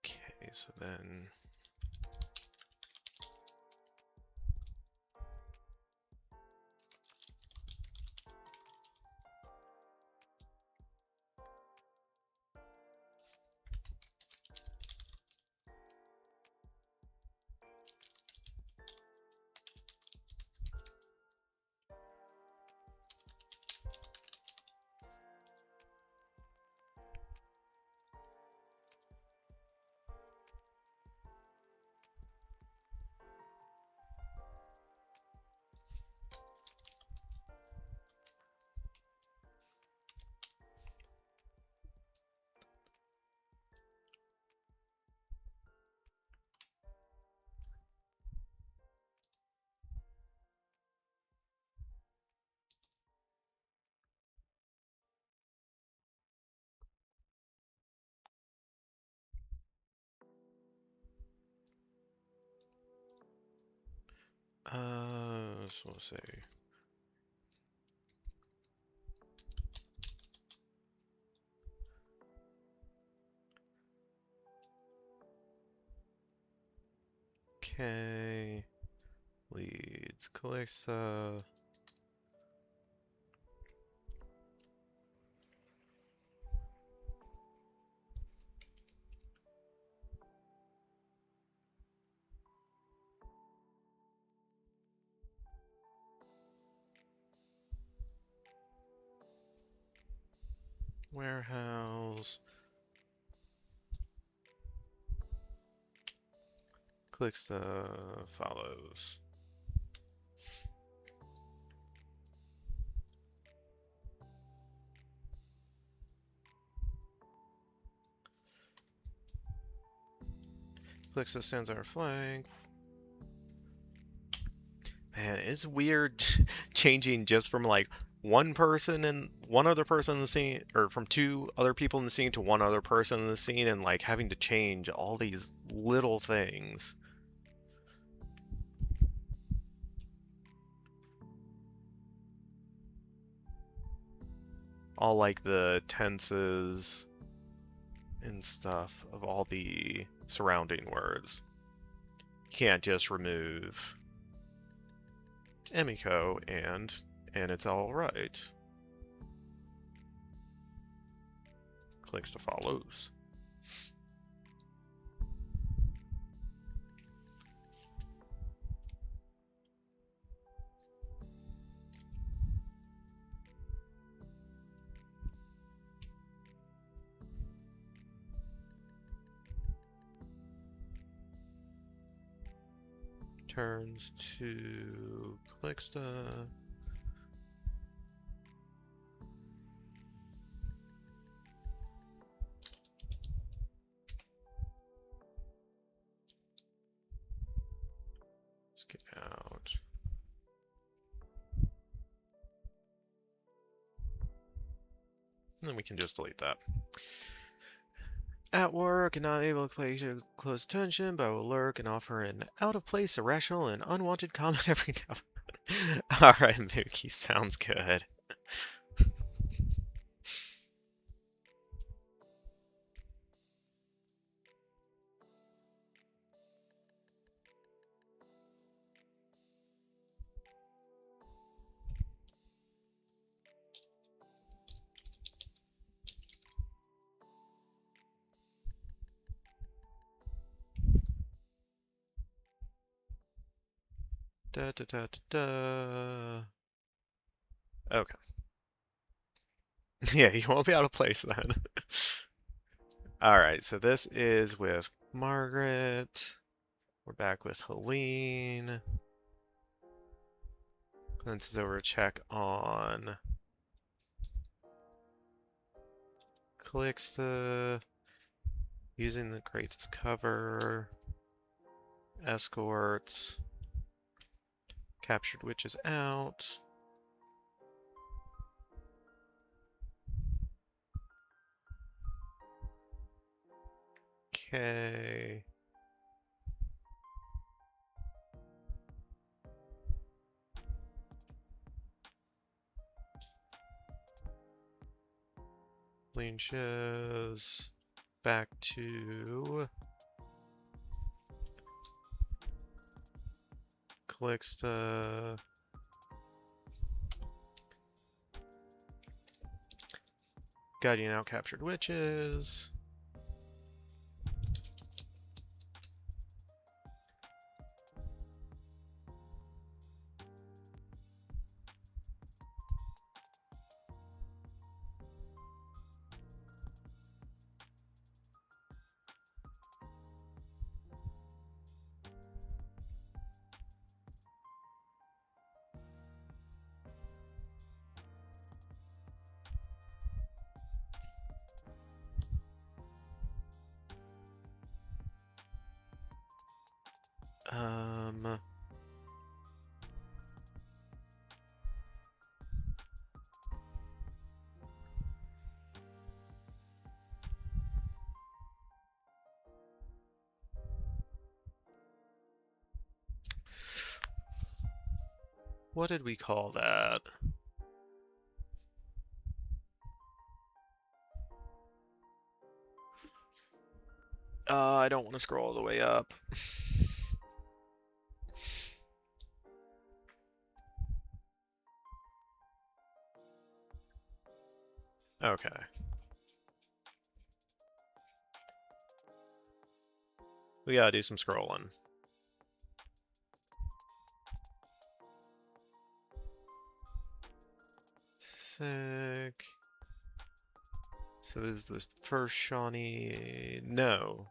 Okay, so then So let's say okay, leads Callixa. Warehouse. Callixa follows. Callixa stands our flank. Man, it's weird changing just from like one person and one other person in the scene, or from two other people in the scene to one other person in the scene, and like having to change all these little things. All like the tenses and stuff of all the surrounding words. You can't just remove Emiko and it's all right. Clicks to follows. Turns to Calixta. Let's get out. And then we can just delete that. At work and not able to pay close attention, but I will lurk and offer an out-of-place, irrational, and unwanted comment every now and then. Alright, Mookie, sounds good. Da da da da da. Okay. Yeah, you won't be out of place then. Alright, so this is with Margaret. We're back with Helene. Glances over a check on Calixta. Using the crates as cover. Escorts. Captured witches out. Okay. Lean shows back to Calixta. Guiding out captured witches. What did we call that? I don't want to scroll all the way up. Okay. We gotta do some scrolling. Sick. So this is the first Shawnee. No.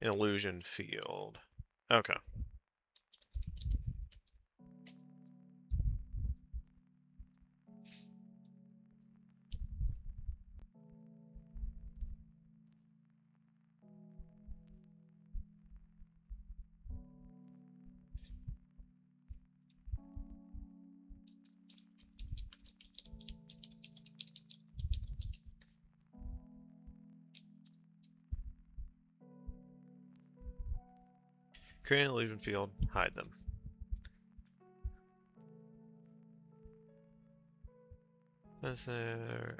Illusion field. Okay. Create an illusion field, hide them. That's there.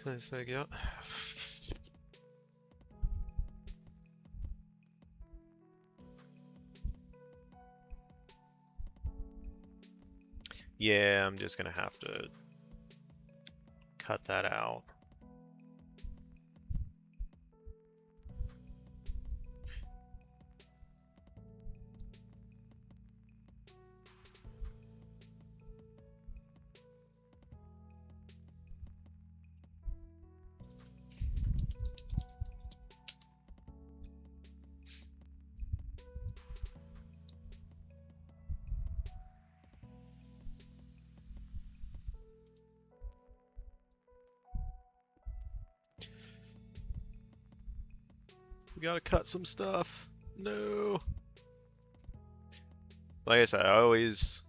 So it's like, yeah. Yeah, I'm just gonna have to cut that out. We gotta cut some stuff. No. Like I said, I always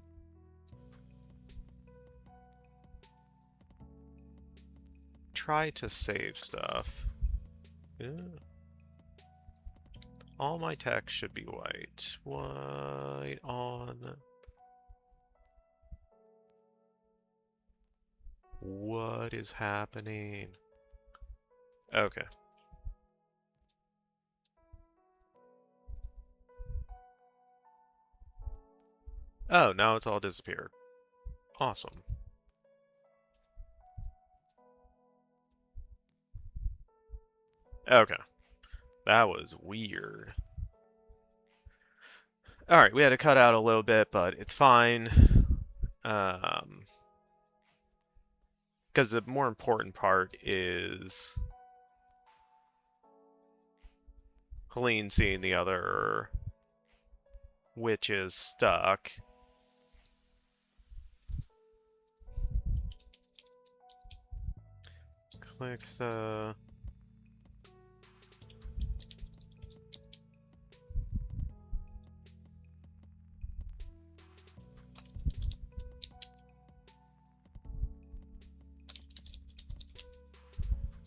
try to save stuff. Yeah. All my text should be white. White on. What is happening? Okay. Oh, now it's all disappeared. Awesome. Okay. That was weird. Alright, we had to cut out a little bit, but it's fine. Because the more important part is Helene seeing the other witches stuck. Click the...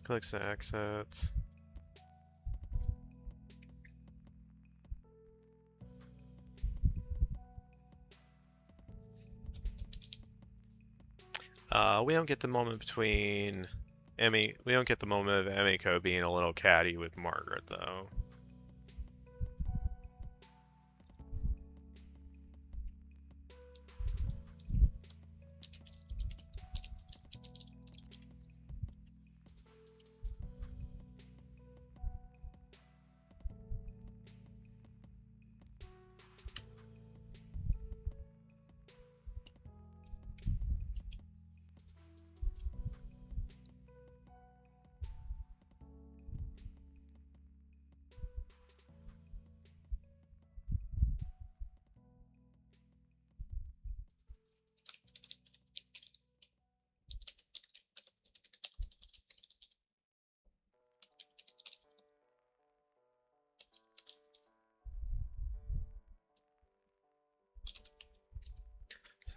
Clicks the exit. We don't get the moment between Emmy. We don't get the moment of Emiko being a little catty with Margaret, though.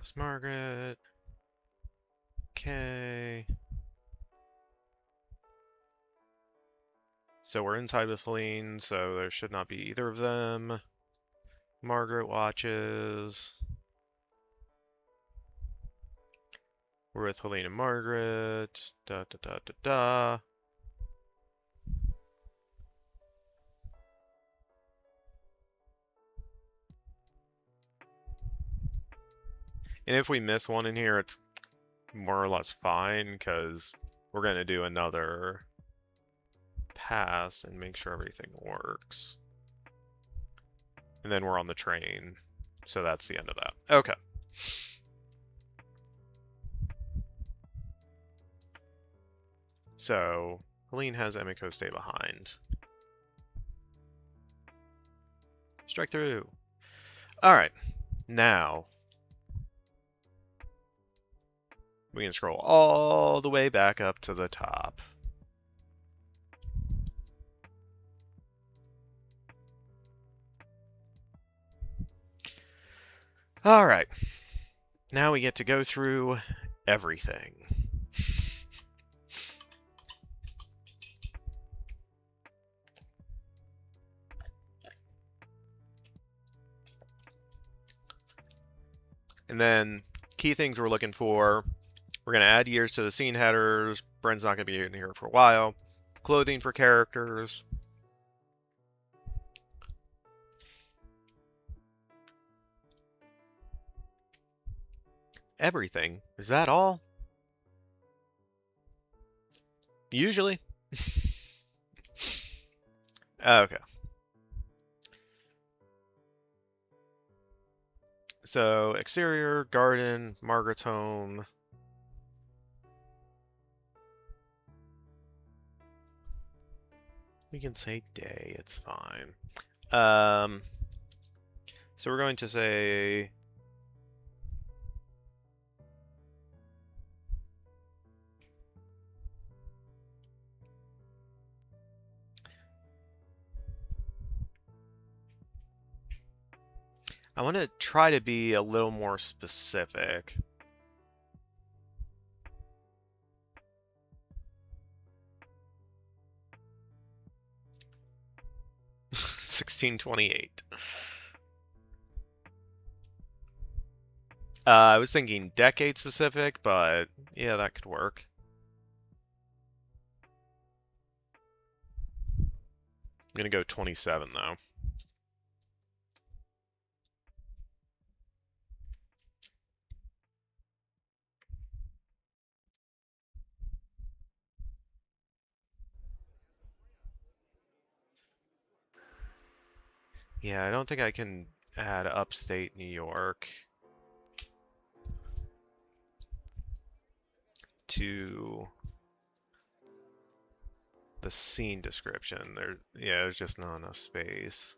Miss Margaret. Okay. So we're inside with Helene, so there should not be either of them. Margaret watches. We're with Helene and Margaret. Da da da da da. And if we miss one in here, it's more or less fine, because we're going to do another pass and make sure everything works. And then we're on the train, so that's the end of that. Okay. So, Helene has Emiko stay behind. Strike through. Alright, now we can scroll all the way back up to the top. Alright, now we get to go through everything. And then, key things we're looking for. We're going to add years to the scene headers. Bren's not going to be in here for a while. Clothing for characters. Everything. Is that all? Usually. Okay. So, exterior, garden, Margaret's home. We can say day, it's fine. So we're going to say I want to try to be a little more specific. $16.28. I was thinking decade specific, but yeah, that could work. I'm gonna go 27 though. Yeah, I don't think I can add upstate New York to the scene description. There's just not enough space.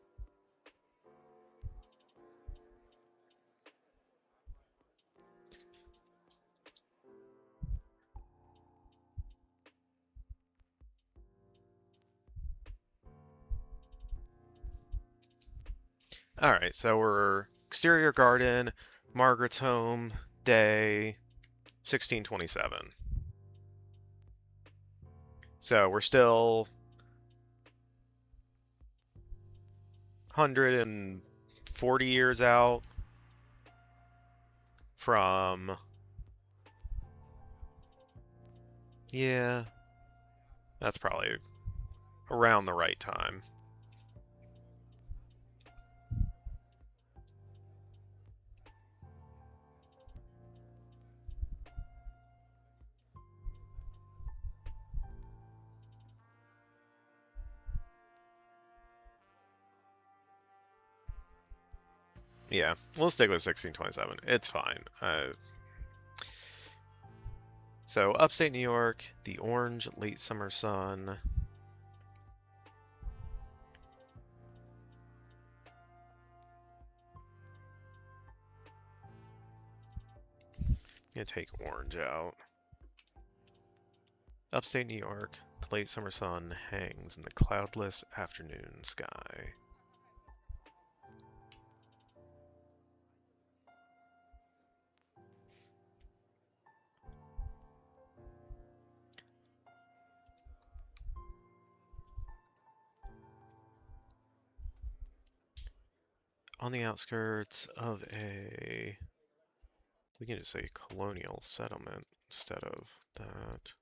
Alright, so we're exterior garden, Margaret's home, day, 1627. So we're still 140 years out from... Yeah, that's probably around the right time. Yeah, we'll stick with 1627. It's fine. So upstate New York, the orange late summer sun. I'm gonna take orange out. Upstate New York, the late summer sun hangs in the cloudless afternoon sky. On the outskirts of a, we can just say colonial settlement instead of that.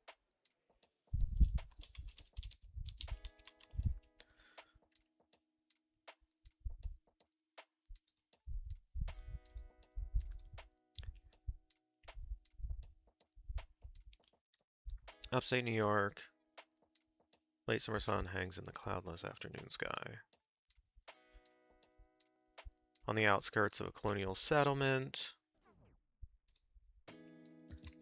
Upstate New York, late summer sun hangs in the cloudless afternoon sky. On the outskirts of a colonial settlement.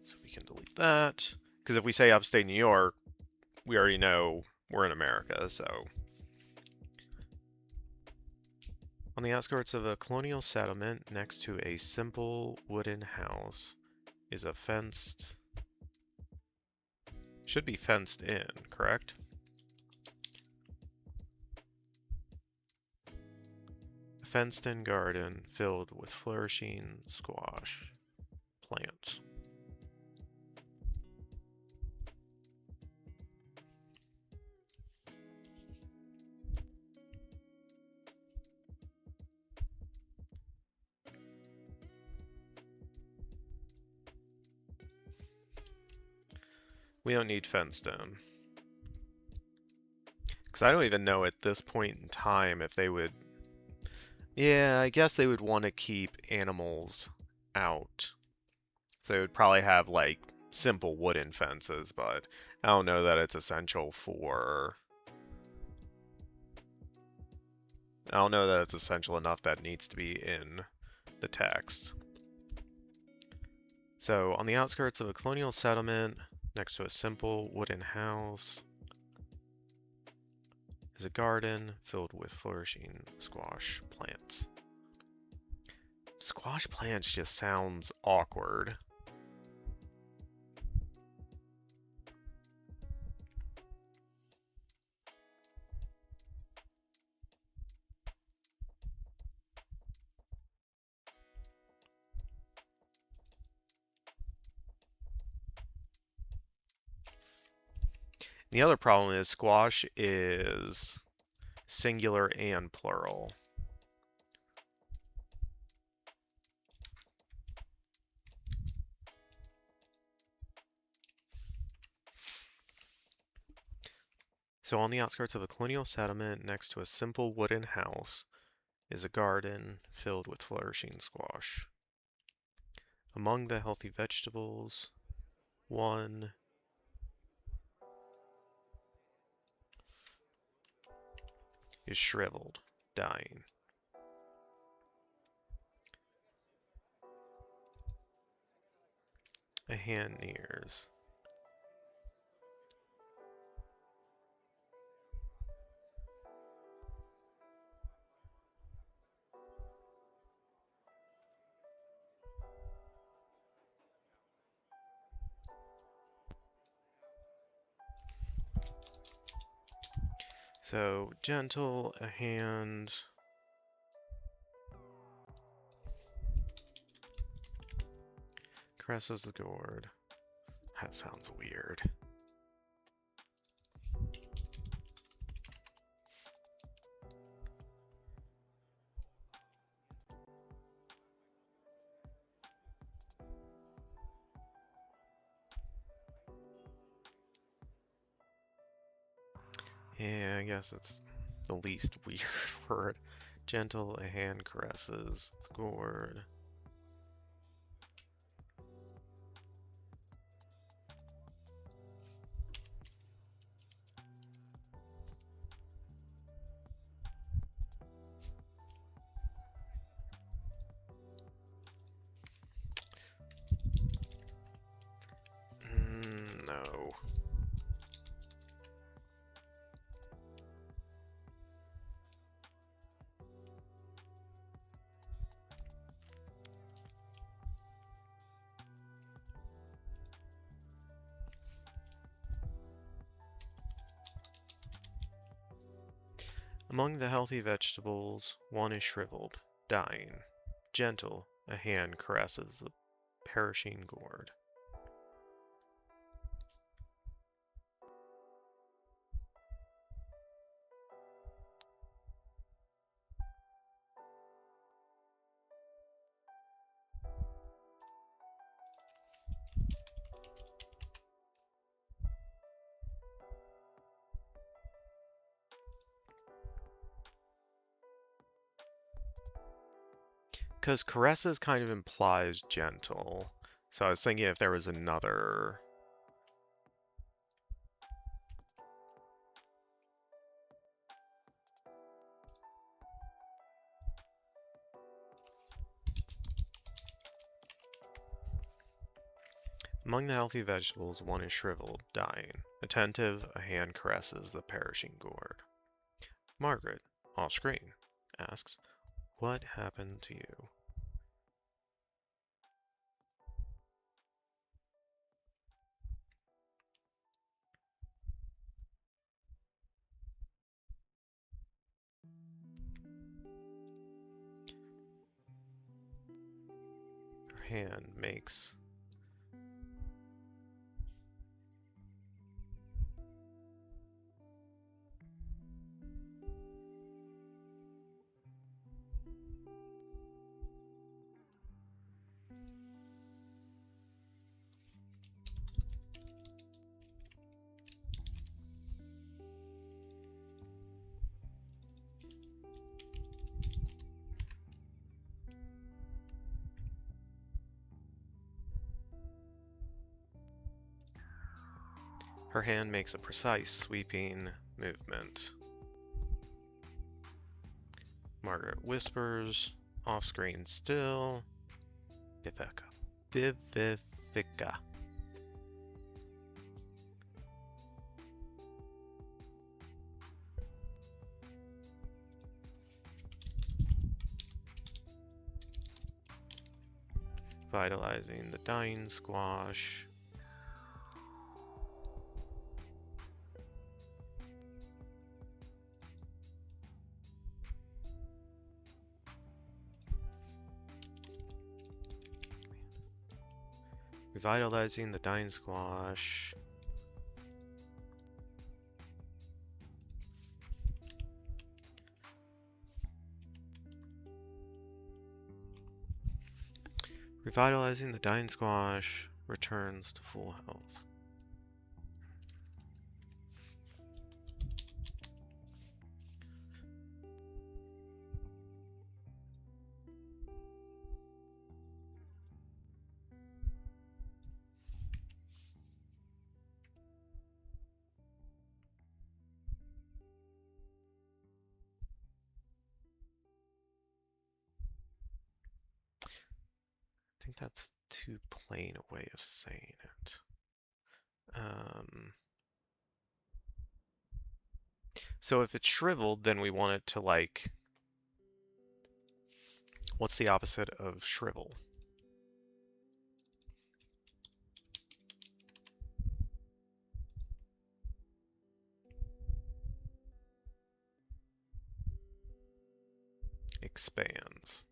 So we can delete that. Because if we say upstate New York, we already know we're in America, so. On the outskirts of a colonial settlement next to a simple wooden house is a fenced, should be fenced in, correct? A fenced in garden filled with flourishing squash plants. We don't need fenced in. Because I don't even know at this point in time if they would... Yeah, I guess they would want to keep animals out. So they would probably have like simple wooden fences, but I don't know that it's essential for... I don't know that it's essential enough that it needs to be in the text. So on the outskirts of a colonial settlement, next to a simple wooden house, is a garden filled with flourishing squash plants. Squash plants just sounds awkward. The other problem is squash is singular and plural. So on the outskirts of a colonial settlement next to a simple wooden house is a garden filled with flourishing squash. Among the healthy vegetables, one is shriveled, dying. A hand nears. So gentle, a hand. Caresses the gourd. That sounds weird. Yeah, I guess it's the least weird word. Gentle, a hand caresses the gourd. No. Among the healthy vegetables, one is shriveled, dying. Gentle, a hand caresses the perishing gourd. Because caresses kind of implies gentle. So I was thinking if there was another... Among the healthy vegetables, one is shriveled, dying. Attentive, a hand caresses the perishing gourd. Margaret, off screen, asks, "What happened to you?" Her hand makes Her hand makes a precise, sweeping movement. Margaret whispers, off screen still, Vivifica. Vivifica. Vitalizing the dying squash. Revitalizing the dying squash. Revitalizing the dying squash returns to full health. I think that's too plain a way of saying it. So if it's shriveled, then we want it to like... What's the opposite of shrivel? Expands.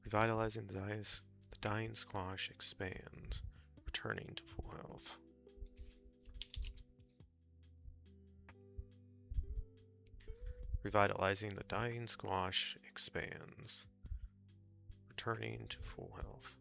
Revitalizing the dying squash expands, returning to full health. Revitalizing the dying squash expands, returning to full health.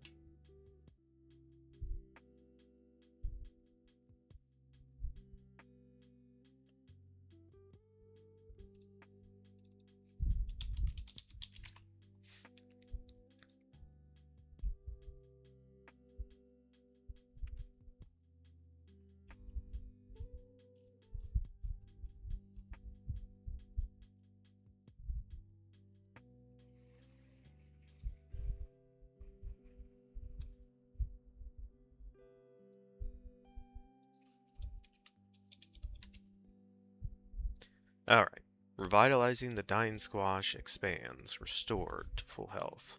Alright. Revitalizing the dying squash expands, restored to full health.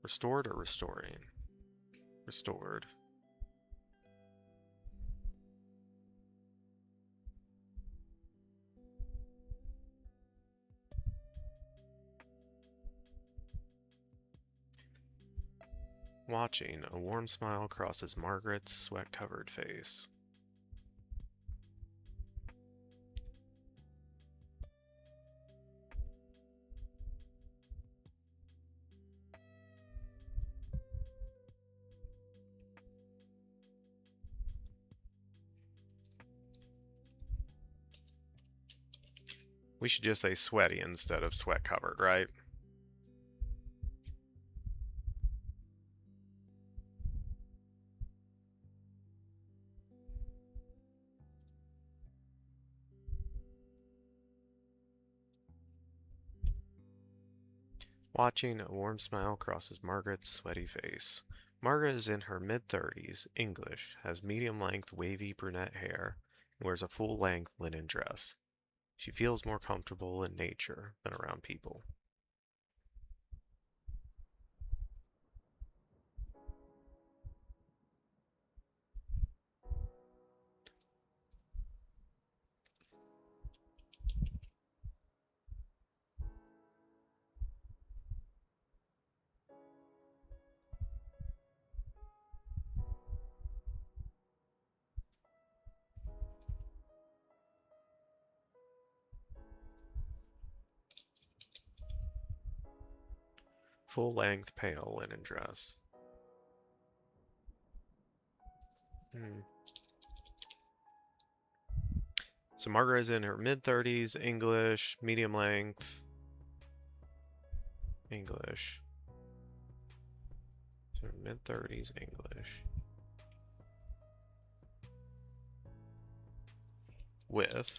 Restored or restoring? Restored. Watching, a warm smile crosses Margaret's sweat-covered face. We should just say sweaty instead of sweat covered, right? Watching a warm smile crosses Margaret's sweaty face. Margaret is in her mid-30s, English, has medium-length wavy brunette hair, and wears a full-length linen dress. She feels more comfortable in nature than around people. Full-length pale linen dress. So Margaret is in her mid-30s, English, medium length, English. So mid-30s, English. With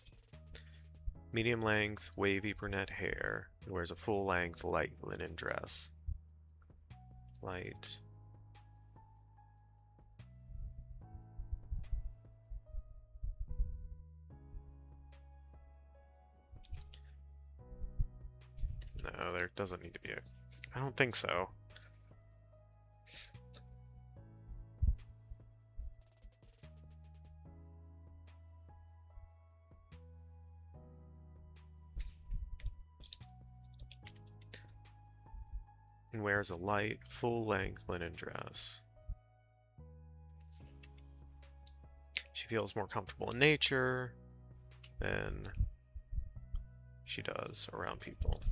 medium length, wavy brunette hair, and wears a full-length light linen dress. Light. No, there doesn't need to be a... I don't think so. And wears a light, full-length linen dress. She feels more comfortable in nature than she does around people.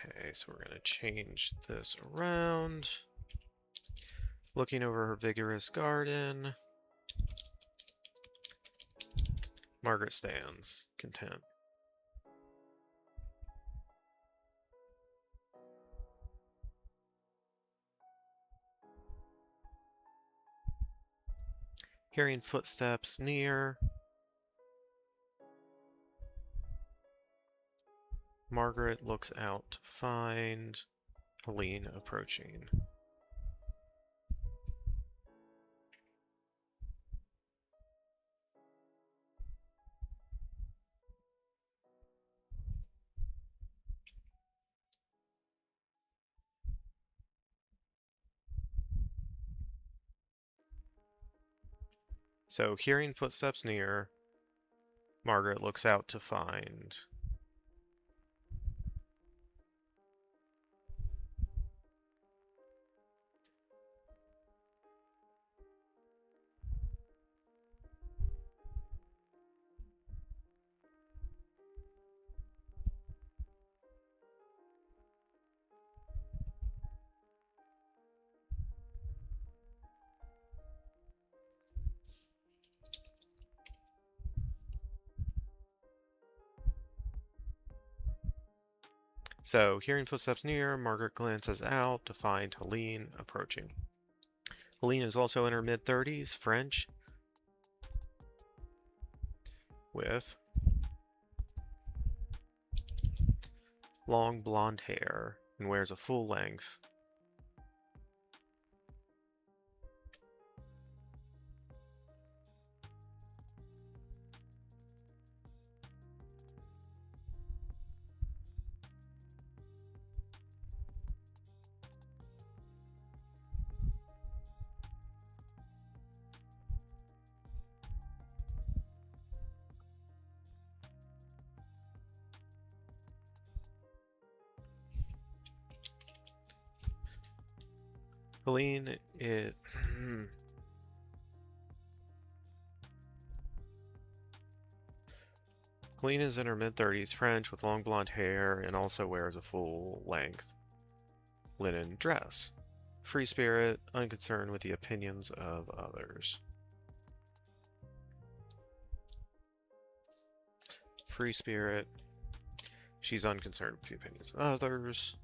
Okay, so we're going to change this around. Looking over her vigorous garden, Margaret stands, content. Hearing footsteps near, Margaret looks out to find Helene approaching. So, hearing footsteps near, Margaret looks out to find. So, hearing footsteps near, Margaret glances out to find Helene approaching. Helene is also in her mid-30s, French, with long blonde hair and wears a full length. Helene, Helene is in her mid-30s, French, with long blonde hair, and also wears a full-length linen dress. Free spirit, unconcerned with the opinions of others. Free spirit, she's unconcerned with the opinions of others.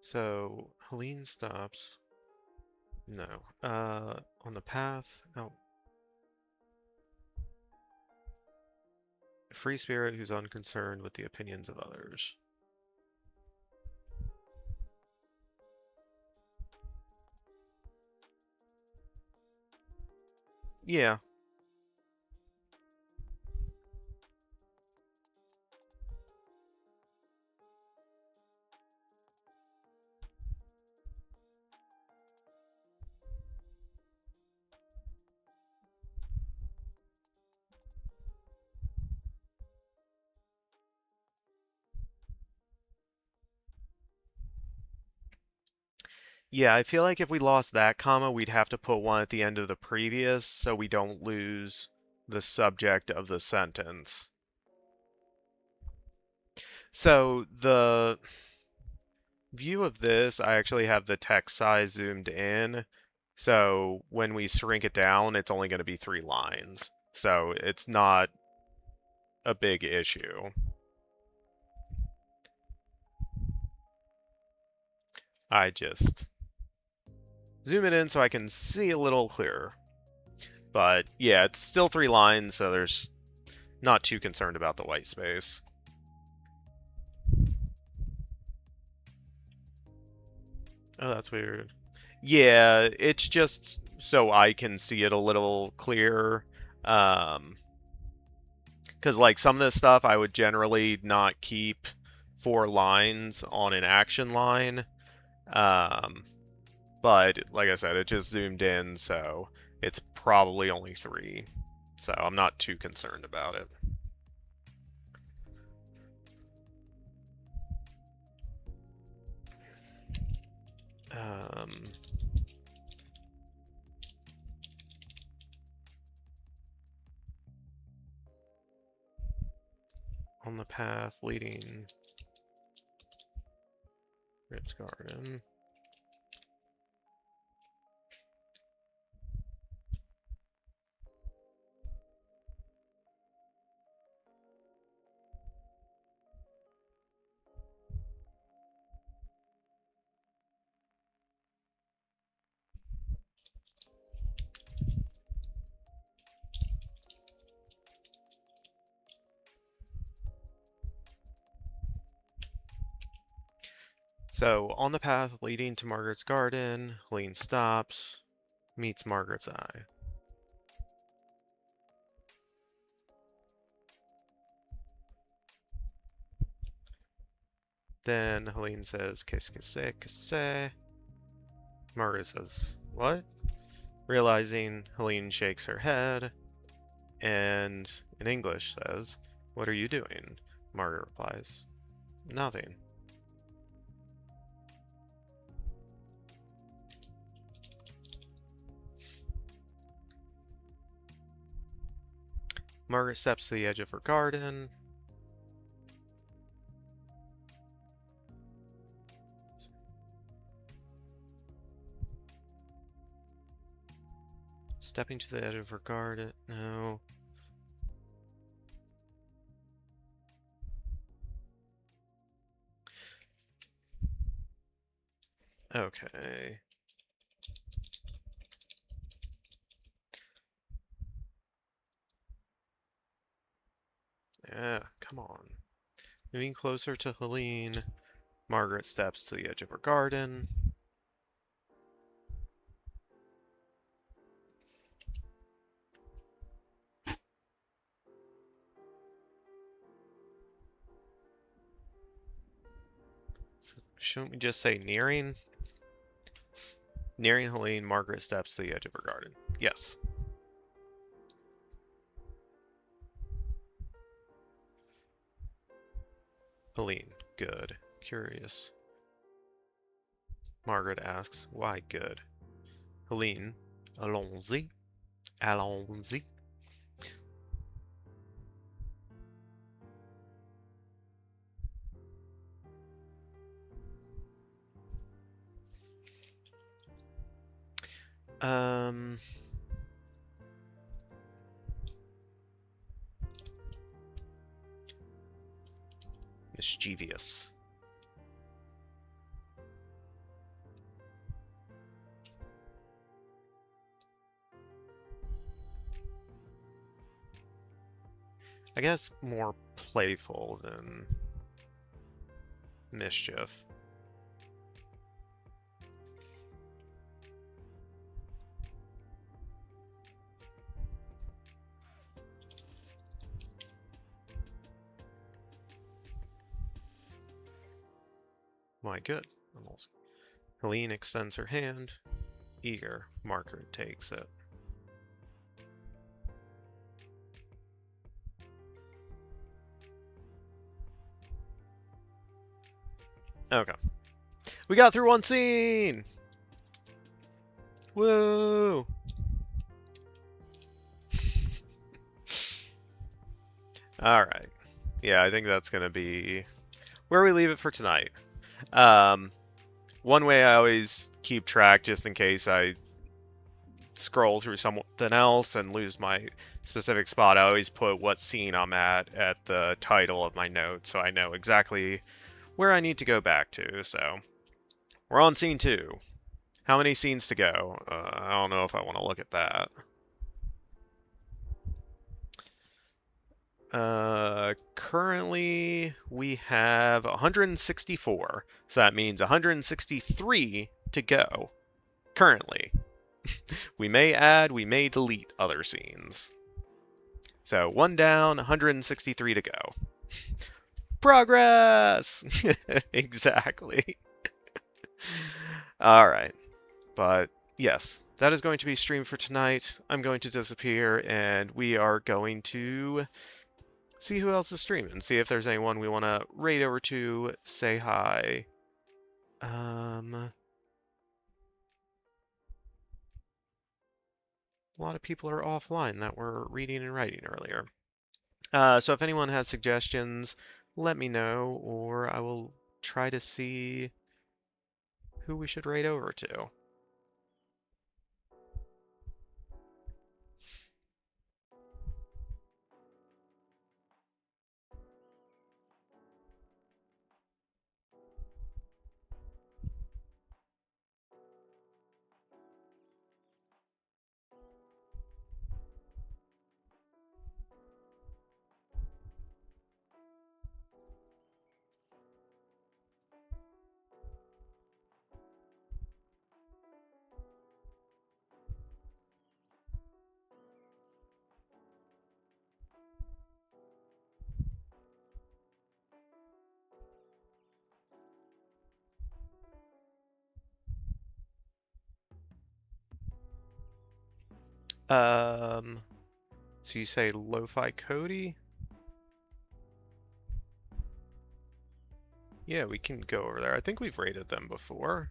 So, Helene stops. No. On the path. Oh. Free spirit who's unconcerned with the opinions of others. Yeah. Yeah, I feel like if we lost that comma, we'd have to put one at the end of the previous so we don't lose the subject of the sentence. So the view of this, I actually have the text size zoomed in. So when we shrink it down, it's only going to be 3 lines. So it's not a big issue. I just zoom it in so I can see a little clearer. But yeah, it's still 3 lines, so there's not too concerned about the white space. Oh, that's weird. Yeah, it's just so I can see it a little clearer. Because like some of this stuff I would generally not keep 4 lines on an action line. But like I said, it just zoomed in, so it's probably only 3. So I'm not too concerned about it. Um, on the path leading Ritz Garden. So, on the path leading to Margaret's garden, Helene stops, meets Margaret's eye. Then Helene says, "Qu'est-ce que c'est que c'est?" Margaret says, "What?" Realizing, Helene shakes her head and, in English, says, "What are you doing?" Margaret replies, "Nothing." Margaret steps to the edge of her garden. Stepping to the edge of her garden. No. Okay. Yeah, come on. Moving closer to Helene, Margaret steps to the edge of her garden. So shouldn't we just say nearing? Nearing Helene, Margaret steps to the edge of her garden. Yes. Helene, good. Curious. Margaret asks, why good? Helene, allons-y. Allons-y. Mischievous. I guess more playful than mischief. Why good? Almost. Helene extends her hand. Eager, Margaret takes it. Okay. We got through one scene! Woo! Alright. Yeah, I think that's going to be where we leave it for tonight. One way I always keep track, just in case I scroll through something else and lose my specific spot, I always put what scene I'm at the title of my note, so I know exactly where I need to go back to. So we're on scene 2. How many scenes to go? I don't know if I want to look at that. Currently we have 164, so that means 163 to go. Currently. We may add, we may delete other scenes. So 1 down, 163 to go. Progress! Exactly. Alright. But yes, that is going to be stream for tonight. I'm going to disappear, and we are going to see who else is streaming. See if there's anyone we want to raid over to, say hi. A lot of people are offline that were reading and writing earlier. So if anyone has suggestions, let me know, or I will try to see who we should raid over to. So you say Lo-Fi Cody? Yeah, we can go over there. I think we've rated them before.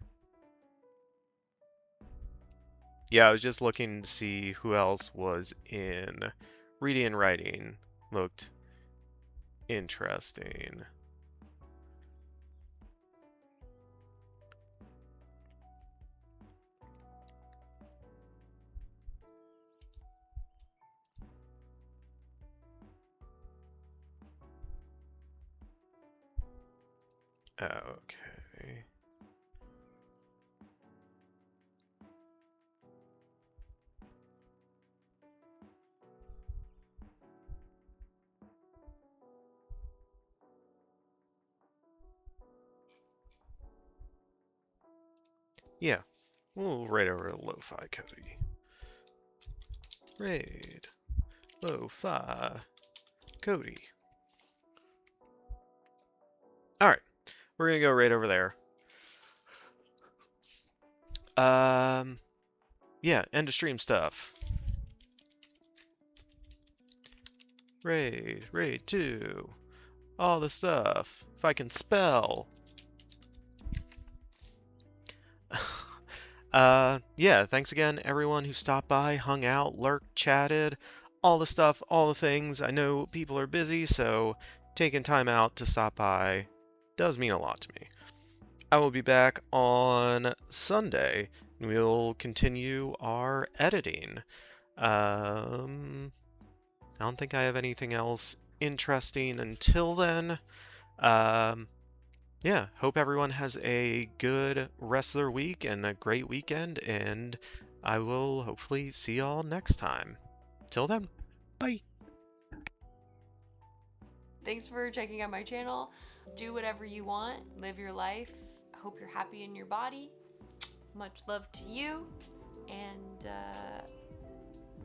Yeah, I was just looking to see who else was in reading and writing. Looked interesting. Okay. Yeah, we'll raid over Lo-Fi Cody. Raid Lo-Fi Cody. Alright, We're gonna go right over there. Yeah, end of stream stuff. Raid 2. All the stuff. If I can spell. Yeah, thanks again, everyone who stopped by, hung out, lurked, chatted, all the stuff, all the things. I know people are busy, so taking time out to stop by does mean a lot to me. I will be back on Sunday. We'll continue our editing. I don't think I have anything else interesting until then. Yeah, hope everyone has a good rest of their week and a great weekend, and I will hopefully see y'all next time. Till then, bye! Thanks for checking out my channel. Do whatever you want, live your life. Hope you're happy in your body. Much love to you, and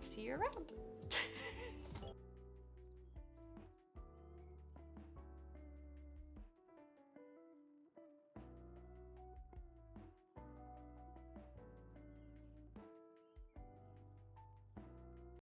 see you around.